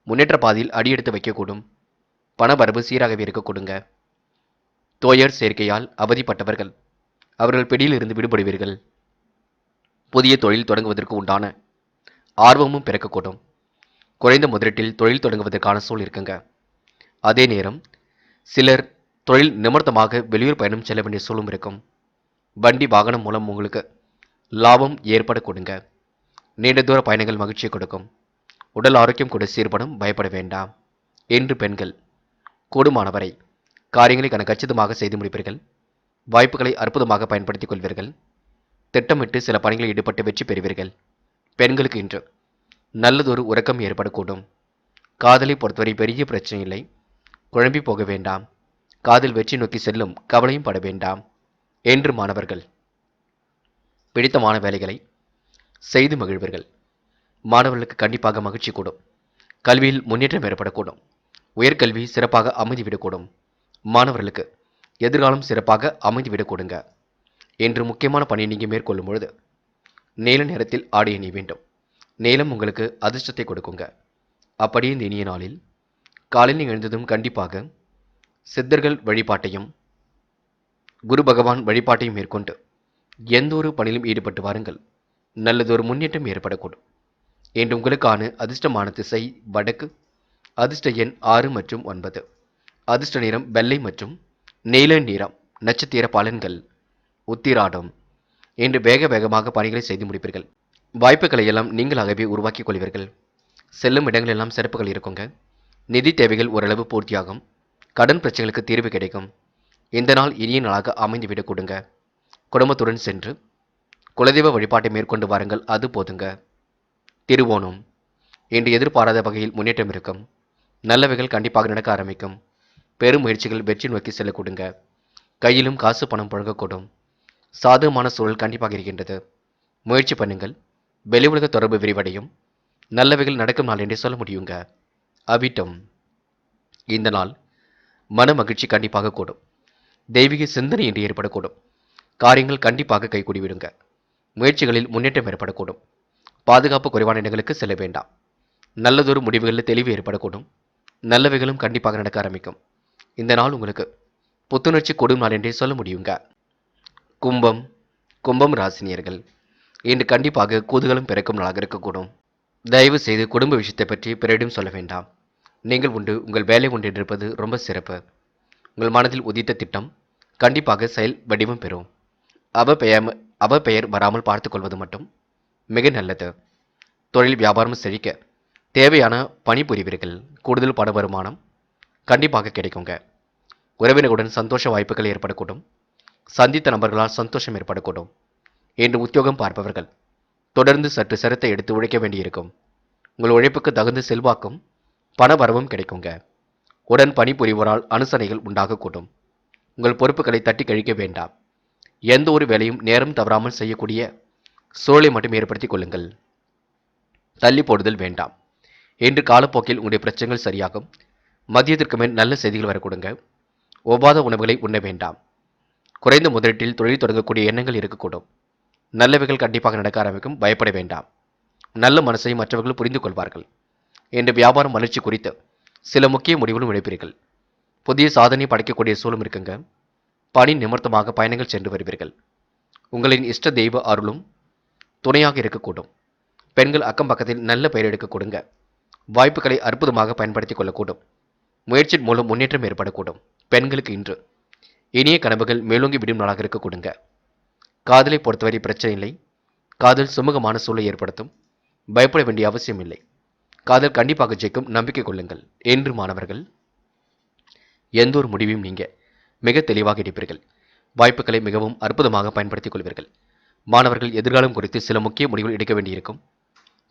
முன்னேற்ற பாதையில் அடியெடுத்து வைக்கக்கூடும். பணவரவு சீராகவே இருக்க கொடுங்க. தோயர் சேர்க்கையால் அவதிப்பட்டவர்கள் அவர்கள் பிடியில் இருந்து விடுபடுவீர்கள். புதிய தொழில் தொடங்குவதற்கு உண்டான ஆர்வமும் பிறக்கக்கூடும். குறைந்த முதலீட்டில் தொழில் தொடங்குவதற்கான சூழல் இருக்குங்க. அதே நேரம் சிலர் தொழில் நிமித்தமாக வெளியூர் பயணம் செல்ல வேண்டிய சூழலும் இருக்கும். வண்டி வாகனம் மூலம் உங்களுக்கு லாபம் ஏற்பட கொடுங்க. நீண்ட தூர பயணங்கள் மகிழ்ச்சியை கொடுக்கும். உடல் ஆரோக்கியம் கூட சீர்படும். பயப்பட வேண்டாம். என்று பெண்கள் கூடுமானவரை காரியங்களை கச்சிதமாக செய்து முடிப்பீர்கள். வாய்ப்புகளை அற்புதமாக பயன்படுத்திக் கொள்வீர்கள். திட்டமிட்டு சில பணிகளில் ஈடுபட்டு வெற்றி பெறுவீர்கள். பெண்களுக்கு இன்று நல்லதொரு உறக்கம் ஏற்படக்கூடும். காதலை பொறுத்தவரை பெரிய பிரச்சனை இல்லை. குழம்பி போக வேண்டாம். காதல் வெற்றி நோக்கி செல்லும். கவலையும் பட வேண்டாம். என்று மாணவர்கள் பிடித்தமான வேலைகளை செய்து மகிழ்வீர்கள். மாணவர்களுக்கு கண்டிப்பாக மகிழ்ச்சி கூடும். கல்வியில் முன்னேற்றம் ஏற்படக்கூடும். உயர்கல்வி சிறப்பாக அமைந்துவிடக்கூடும். மாணவர்களுக்கு எதிர்காலம் சிறப்பாக அமைந்துவிடக் கொடுங்க. என்று முக்கியமான பணியை நீங்கள் மேற்கொள்ளும் பொழுது நீல நேரத்தில் ஆடை அணிய வேண்டும். நீலம் உங்களுக்கு அதிர்ஷ்டத்தை கொடுக்குங்க. அப்படியே இந்த இனிய நாளில் காலையில் எழுந்ததும் கண்டிப்பாக சித்தர்கள் வழிபாட்டையும் குரு பகவான் வழிபாட்டையும் மேற்கொண்டு எந்த ஒரு பணியிலும் ஈடுபட்டு வாருங்கள். நல்லதொரு முன்னேற்றம் ஏற்படக்கூடும். என்று உங்களுக்கான அதிர்ஷ்டமான திசை வடக்கு. அதிர்ஷ்ட எண் 6 மற்றும் 9. அதிர்ஷ்ட நிறம் வெள்ளை மற்றும் நீல நிறம். நட்சத்திர பலன்கள் உத்திராடம். என்று வேகமாக பணிகளை செய்து முடிப்பீர்கள். வாய்ப்புகளை எல்லாம் நீங்களாகவே உருவாக்கிக் கொள்வீர்கள். செல்லும் இடங்களெல்லாம் சிறப்புகள் இருக்குங்க. நிதி தேவைகள் ஓரளவு பூர்த்தியாகும். கடன் பிரச்சனைகளுக்கு தீர்வு கிடைக்கும். இந்த நாள் இனிய நாளாக அமைந்துவிடக் கொடுங்க. குடும்பத்துடன் சென்று குலதெய்வ வழிபாட்டை மேற்கொண்டு வாருங்கள். அது போதுங்க. திருவோணம். என்று எதிர்பாராத வகையில் முன்னேற்றம் இருக்கும். நல்லவைகள் கண்டிப்பாக நடக்க ஆரம்பிக்கும். பெரும் முயற்சிகள் வெற்றி நோக்கி செல்ல கொடுங்க. கையிலும் காசு பணம் புழங்கக்கூடும். சாதகமான சூழல் கண்டிப்பாக இருக்கின்றது. முயற்சி பண்ணுங்கள். வெளி உலக தொடர்பு விரிவடையும். நல்லவைகள் நடக்கும் நாள் என்றே சொல்ல முடியுங்க. அவிட்டம். இந்த நாள் மன மகிழ்ச்சி கண்டிப்பாக கூடும். தெய்வீக சிந்தனை என்று ஏற்படக்கூடும். காரியங்கள் கண்டிப்பாக கைகூடிவிடுங்க. முயற்சிகளில் முன்னேற்றம் ஏற்படக்கூடும். பாதுகாப்பு குறைவான இடங்களுக்கு செல்ல வேண்டாம். நல்லதொரு முடிவுகளில் தெளிவு ஏற்படக்கூடும். நல்லவைகளும் கண்டிப்பாக நடக்க ஆரம்பிக்கும். இந்த நாள் உங்களுக்கு புத்துணர்ச்சி கூடும் நாள் என்றே சொல்ல முடியுங்க. கும்பம் ராசினியர்கள் இன்று கண்டிப்பாக குதூகலம் பிறக்கும் நாளாக இருக்கக்கூடும். தயவு செய்து குடும்ப விஷயத்தை பற்றி பிறரிடம் சொல்ல வேண்டாம். நீங்கள் உண்டு உங்கள் வேலை உண்டு இருப்பது ரொம்ப சிறப்பு. உங்கள் மனதில் உதித்த திட்டம் கண்டிப்பாக செயல் வடிவம் பெறும். பெயர் வராமல் பார்த்துக் கொள்வது மட்டும் மிக நல்லது. தொழில் வியாபாரம் செழிக்க தேவையான பணிபுரிவீர்கள். கூடுதல் பண வருமானம் கண்டிப்பாக கிடைக்குங்க. உறவினர்களுடன் சந்தோஷ வாய்ப்புகள் ஏற்படக்கூடும். சந்தித்த நபர்களால் சந்தோஷம் ஏற்படக்கூடும். என்று உத்தியோகம் பார்ப்பவர்கள் தொடர்ந்து சற்று சிரத்தை எடுத்து உழைக்க வேண்டியிருக்கும். உங்கள் உழைப்புக்கு தகுந்த செல்வாக்கும் பண வரவும் கிடைக்குங்க. உடன் பணிபுரிவோரால் அனுசரணைகள் உண்டாகக்கூடும். உங்கள் பொறுப்புகளை தட்டி கழிக்க வேண்டாம். எந்த ஒரு வேலையும் நேரம் தவறாமல் செய்யக்கூடிய சூழலை மட்டும் ஏற்படுத்திக் கொள்ளுங்கள். தள்ளி போடுதல் வேண்டாம். என்று காலப்போக்கில் உங்களுடைய பிரச்சனைகள் சரியாகும். மதியத்திற்கு மேல் நல்ல செய்திகள் வரக்கூடுங்க. ஒவ்வாத உணவுகளை உண்ண வேண்டாம். குறைந்த முதலீட்டில் தொழில் தொடங்கக்கூடிய எண்ணங்கள் இருக்கக்கூடும். நல்லவைகள் கண்டிப்பாக நடக்க ஆரம்பிக்கும். பயப்பட வேண்டாம். நல்ல மனசை மற்றவர்கள் புரிந்து கொள்வார்கள். என்று வியாபாரம் வளர்ச்சி குறித்து சில முக்கிய முடிவுகளும் எடுப்பீர்கள். புதிய சாதனை படைக்கக்கூடிய சூழலும் இருக்குங்க. பணி நிமித்தமாக பயணங்கள் சென்று வருவீர்கள். உங்களின் இஷ்ட தெய்வ அருளும் துணையாக இருக்கக்கூடும். பெண்கள் அக்கம் பக்கத்தில் நல்ல பெயர் எடுக்க கொடுங்க. வாய்ப்புகளை அற்புதமாக பயன்படுத்திக் கொள்ளக்கூடும். முயற்சியின் மூலம் முன்னேற்றம் ஏற்படக்கூடும். பெண்களுக்கு இன்று இனிய கனவுகள் மேலோங்கி விடும் நாளாக இருக்க கொடுங்க. காதலை பொறுத்தவரை பிரச்சனை இல்லை. காதல் சுமூகமான சூழலை ஏற்படுத்தும். பயப்பட வேண்டிய அவசியம் இல்லை. காதல் கண்டிப்பாக ஜெயிக்கும், நம்பிக்கை கொள்ளுங்கள். என்று மாணவர்கள், எந்த ஒரு முடிவையும் நீங்க மிக தெளிவாக எடுப்பீர்கள். வாய்ப்புகளை மிகவும் அற்புதமாக பயன்படுத்திக் கொள்வீர்கள். மாணவர்கள் எதிர்காலம் குறித்து சில முக்கிய முடிவுகள் எடுக்க வேண்டியிருக்கும்.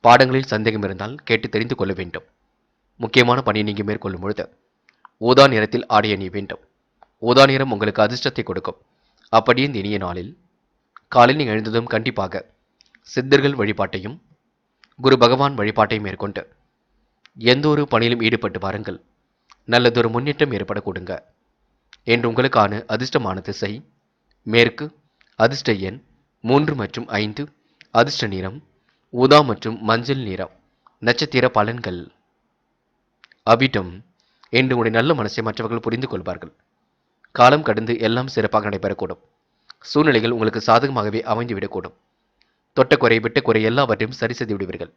பாடங்களில் சந்தேகம் இருந்தால் கேட்டு தெரிந்து கொள்ள வேண்டும். முக்கியமான பணியை நீங்க மேற்கொள்ளும் பொழுது ஊதா நிறத்தில் ஆடை அணிய வேண்டும். ஊதா நிறம் உங்களுக்கு அதிர்ஷ்டத்தை கொடுக்கும். அப்படியே இந்த இனிய நாளில் காலையில் நீங்கள் எழுந்ததும் கண்டிப்பாக சித்தர்கள் வழிபாட்டையும் குரு பகவான் வழிபாட்டையும் மேற்கொண்டு எந்த ஒரு பணியிலும் ஈடுபட்டு வாருங்கள். நல்லதொரு முன்னேற்றம் ஏற்பட கொடுங்க. என்று உங்களுக்கான அதிர்ஷ்டமான திசை மேற்கு, அதிர்ஷ்ட எண் 3 மற்றும் 5, அதிர்ஷ்ட நிறம் ஊதா மற்றும் மஞ்சள் நிறம். நட்சத்திர பலன்கள். அவிட்டம். என்று உடைய நல்ல மனசை மற்றவர்கள் புரிந்து கொள்வார்கள். காலம் கடந்து எல்லாம் சிறப்பாக நடைபெறக்கூடும். சூழ்நிலைகள் உங்களுக்கு சாதகமாகவே அமைந்துவிடக்கூடும். தொட்ட குறை விட்ட குறை எல்லாவற்றையும் சரி செய்து விடுவீர்கள்.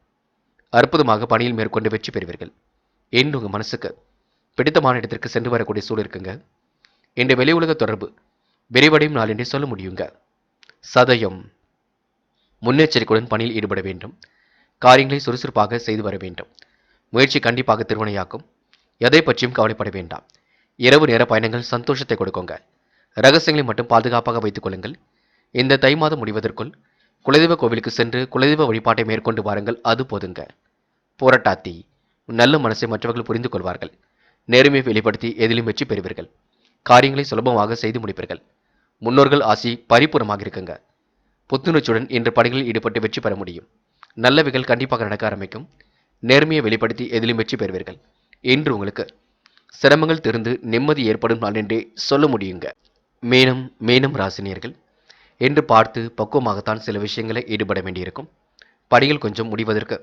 அற்புதமாக பணியில் மேற்கொண்டு வெற்றி பெறுவீர்கள். என்று உங்கள் மனசுக்கு பிடித்தமான இடத்திற்கு சென்று வரக்கூடிய சூழல் இருக்குங்க. இன்று வெளி உலக தொடர்பு விரைவடையும் நாள் என்றே சொல்ல முடியுங்க. சதயம். முன்னெச்சரிக்கையுடன் பணியில் ஈடுபட வேண்டும். காரியங்களை சுறுசுறுப்பாக செய்து வர வேண்டும். முயற்சி கண்டிப்பாக திருவினையாக்கும். எதை பற்றியும் கவலைப்பட வேண்டாம். இரவு நேர பயணங்கள் சந்தோஷத்தை கொடுக்குங்க. ரகசியங்களை மட்டும் பாதுகாப்பாக வைத்துக் கொள்ளுங்கள். இந்த தை மாதம் முடிவதற்குள் குலதெய்வ கோவிலுக்கு சென்று குலதெய்வ வழிபாட்டை மேற்கொண்டு வாருங்கள், அது போதுங்க. போராட்டாத்தி. நல்ல மனசை மற்றவர்கள் புரிந்து கொள்வார்கள். நேர்மையை வெளிப்படுத்தி எதிலும் வெற்றி பெறுவீர்கள். காரியங்களை சுலபமாக செய்து முடிப்பீர்கள். முன்னோர்கள் ஆசி பரிபூர்ணமாக இருக்குங்க. புத்துணர்ச்சியுடன் இன்று பணிகளில் ஈடுபட்டு வெற்றி பெற முடியும். நல்லவைகள் கண்டிப்பாக நடக்க ஆரம்பிக்கும். நேர்மையை வெளிப்படுத்தி எதிலும் வெற்றி பெறுவீர்கள். இன்று உங்களுக்கு சிரமங்கள் திருந்து நிம்மதி ஏற்படும் நாள் என்றே சொல்ல முடியுங்க. மேனம் ராசினியர்கள், என்று பார்த்து பக்குவமாகத்தான் சில விஷயங்களை ஈடுபட வேண்டியிருக்கும். பணிகள் கொஞ்சம் முடிவதற்கு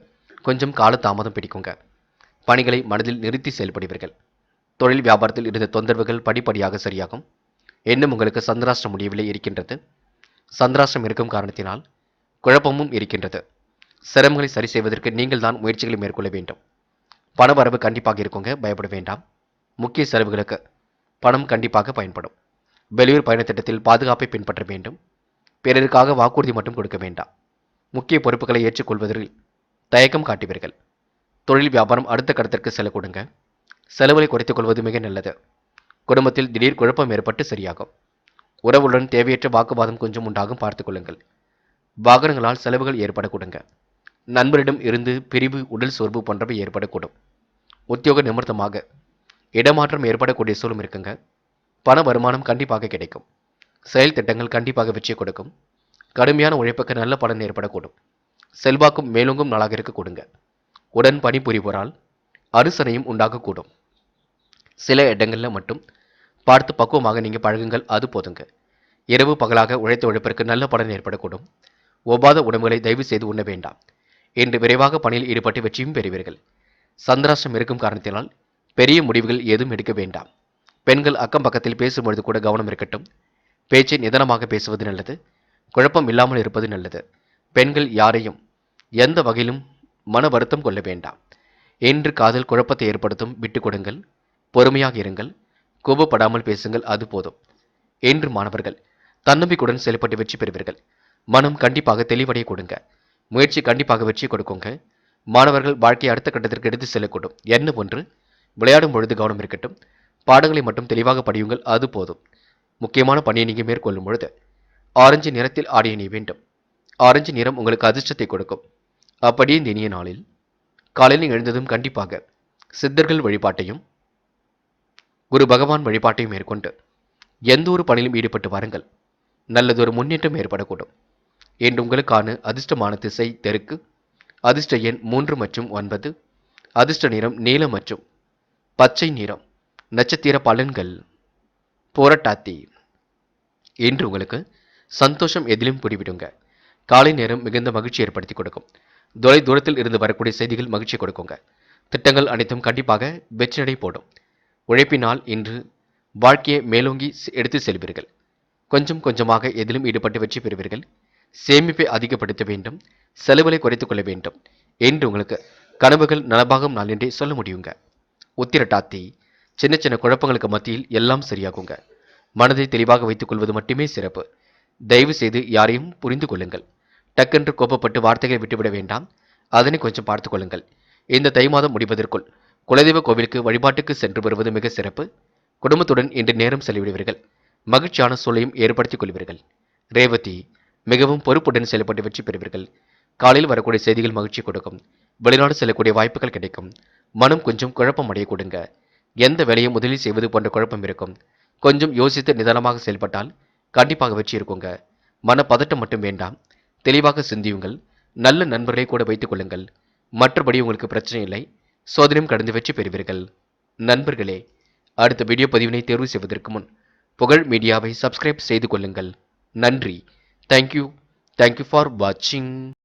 கொஞ்சம் கால தாமதம் பிடிக்குங்க. பணிகளை மனதில் நிறுத்தி செயல்படுவீர்கள். தொழில் வியாபாரத்தில் இருந்த தொந்தரவுகள் படிப்படியாக சரியாகும். இன்னும் உங்களுக்கு சந்திராஷ்டிரம் முடியவில்லை இருக்கின்றது. சந்திராஷ்டிரம் இருக்கும் காரணத்தினால் குழப்பமும் இருக்கின்றது. சிரமங்களை சரி செய்வதற்கு நீங்கள் தான் முயற்சிகளை மேற்கொள்ள வேண்டும். பண வரவு கண்டிப்பாக இருக்குங்க, பயப்பட வேண்டாம். முக்கிய செலவுகளுக்கு பணம் கண்டிப்பாக பயன்படும். வெளியூர் பயண திட்டத்தில் பாதுகாப்பை பின்பற்ற வேண்டும். பிறருக்காக வாக்குறுதி மட்டும் கொடுக்க வேண்டாம். முக்கிய பொறுப்புகளை ஏற்றுக்கொள்வதில் தயக்கம் காட்டுவீர்கள். தொழில் வியாபாரம் அடுத்த கட்டத்திற்கு செல்ல கொடுங்க. செலவுகளை குறைத்துக் கொள்வது மிக நல்லது. குடும்பத்தில் திடீர் குழப்பம் ஏற்பட்டு சரியாகும். உறவுடன் தேவையற்ற வாக்குவாதம் கொஞ்சம் உண்டாகும், பார்த்துக் கொள்ளுங்கள். வாகனங்களால் செலவுகள் ஏற்பட கொடுங்க. நண்பரிடம் இருந்து பிரிவு, உடல் சோர்வு போன்றவை ஏற்படக்கூடும். உத்தியோக நிமித்தமாக இடமாற்றம் ஏற்படக்கூடிய சூழலும் இருக்குங்க. பண வருமானம் கண்டிப்பாக கிடைக்கும். செயல் திட்டங்கள் கண்டிப்பாக வெற்றி கொடுக்கும். கடுமையான உழைப்புக்கு நல்ல பலன் ஏற்படக்கூடும். செல்வாக்கும் மேலோங்கும் நாளாக இருக்க கொடுங்க. உடன் பணிபுரிவோரால் அனுசனையும் உண்டாகக்கூடும். சில இடங்கள்ல மட்டும் பார்த்து பக்குவமாக நீங்க பழகுங்கள், அது போதுங்க. இரவு பகலாக உழைத்த உழைப்பிற்கு நல்ல பலன் ஏற்படக்கூடும். ஒவ்வாத உணவுகளை தயவு செய்து உண்ண வேண்டாம். இன்று விரைவாக பணியில் ஈடுபட்டு வெற்றியும் பெறுவீர்கள். சந்திராஷ்டிரம் இருக்கும் காரணத்தினால் பெரிய முடிவுகள் ஏதும் எடுக்க வேண்டாம். பெண்கள் அக்கம் பக்கத்தில் பேசும்பொழுது கூட கவனம் இருக்கட்டும். பேச்சை நிதானமாக பேசுவது நல்லது. குழப்பம் இல்லாமல் இருப்பது நல்லது. பெண்கள் யாரையும் எந்த வகையிலும் மன வருத்தம் கொள்ள வேண்டாம். என்று காதல் குழப்பத்தை ஏற்படுத்தும், விட்டுக் கொடுங்கள். பொறுமையாக இருங்கள். கோபப்படாமல் பேசுங்கள், அது போதும். என்று மாணவர்கள் தன்னம்பிக்கையுடன் செயல்பட்டு வெற்றி பெறுவீர்கள். மனம் கண்டிப்பாக தெளிவடைய கொடுங்க. முயற்சி கண்டிப்பாக வெற்றி கொடுக்குங்க. மாணவர்கள் வாழ்க்கையை அடுத்த கட்டத்திற்கு எடுத்து செல்லக்கூடும். என்ன ஒன்று, விளையாடும் பொழுது கவனம் இருக்கட்டும். பாடங்களை மட்டும் தெளிவாக படியுங்கள், அது போதும். முக்கியமான பணியை நீங்கள் மேற்கொள்ளும் பொழுது ஆரஞ்சு நிறத்தில் ஆடை அணிய வேண்டும். ஆரஞ்சு நிறம் உங்களுக்கு அதிர்ஷ்டத்தை கொடுக்கும். அப்படியே இந்த இனிய நாளில் காலையில் எழுந்ததும் கண்டிப்பாக சித்தர்கள் வழிபாட்டையும் குரு பகவான் வழிபாட்டையும் மேற்கொண்டு எந்த ஒரு பணியிலும் ஈடுபட்டு வாருங்கள். நல்லதொரு முன்னேற்றம் ஏற்படக்கூடும். என்று உங்களுக்கான அதிர்ஷ்டமான திசை தெற்கு, அதிர்ஷ்ட எண் 3 மற்றும் 9, அதிர்ஷ்ட நிறம் நீலம் மற்றும் பச்சை நிறம். நட்சத்திர பலன்கள். போராட்டாத்தி. என்று உங்களுக்கு சந்தோஷம் எதிலும் புரிவிடுங்க. காலை நேரம் மிகுந்த மகிழ்ச்சி ஏற்படுத்தி கொடுக்கும். தொலை தூரத்தில் இருந்து வரக்கூடிய செய்திகள் மகிழ்ச்சி கொடுக்குங்க. திட்டங்கள் அனைத்தும் கண்டிப்பாக வெற்றி நடை போடும். உழைப்பினால் இன்று வாழ்க்கையை மேலோங்கி எடுத்து செல்வீர்கள். கொஞ்சம் கொஞ்சமாக எதிலும் ஈடுபட்டு வெற்றி பெறுவீர்கள். சேமிப்பை அதிகப்படுத்த வேண்டும். செலவுகளை குறைத்துக் கொள்ள வேண்டும். என்று உங்களுக்கு கனவுகள் நனவாகும் நாள் என்றே சொல்ல முடியுங்க. உத்திரட்டாத்தி. சின்ன சின்ன குழப்பங்களுக்கு மத்தியில் எல்லாம் சரியாகுங்க. மனதை தெளிவாக வைத்துக் கொள்வது மட்டுமே சிறப்பு. தயவு செய்து யாரையும் புரிந்து கொள்ளுங்கள். டக்கென்று கோபப்பட்டு வார்த்தைகளை விட்டுவிட வேண்டாம். அதனை கொஞ்சம் பார்த்துக் கொள்ளுங்கள். இந்த தை மாதம் முடிவதற்குள் குலதெய்வ கோவிலுக்கு வழிபாட்டுக்கு சென்று வருவது மிக சிறப்பு. குடும்பத்துடன் இன்று நேரம் செலவிடுவீர்கள். மகிழ்ச்சியான சூழலையும் ஏற்படுத்திக் கொள்வீர்கள். ரேவதி மிகவும் பொறுப்புடன் செயல்பட்டு வெற்றி பெறுவீர்கள். காலையில் வரக்கூடிய செய்திகள் மகிழ்ச்சி கொடுக்கும். வெளிநாடு செல்லக்கூடிய வாய்ப்புகள் கிடைக்கும். மனம் கொஞ்சம் குழப்பம் அடைய கொடுங்க. எந்த வேலையும் முதலில் செய்வது போன்ற குழப்பம் இருக்கும். கொஞ்சம் யோசித்து நிதானமாக செயல்பட்டால் கண்டிப்பாக வெற்றி இருக்குங்க. மனப்பதட்டம் மட்டும் வேண்டாம். தெளிவாக சிந்தியுங்கள். நல்ல நண்பர்களை கூட வைத்துக் கொள்ளுங்கள். மற்றபடி உங்களுக்கு பிரச்சனை இல்லை. சோதனையும் கடந்து வெற்றி பெறுவீர்கள். நண்பர்களே, அடுத்த வீடியோ பதிவினை தேர்வு செய்வதற்கு முன் புகழ் மீடியாவை சப்ஸ்கிரைப் செய்து கொள்ளுங்கள். நன்றி. தேங்க்யூ ஃபார் வாட்சிங்.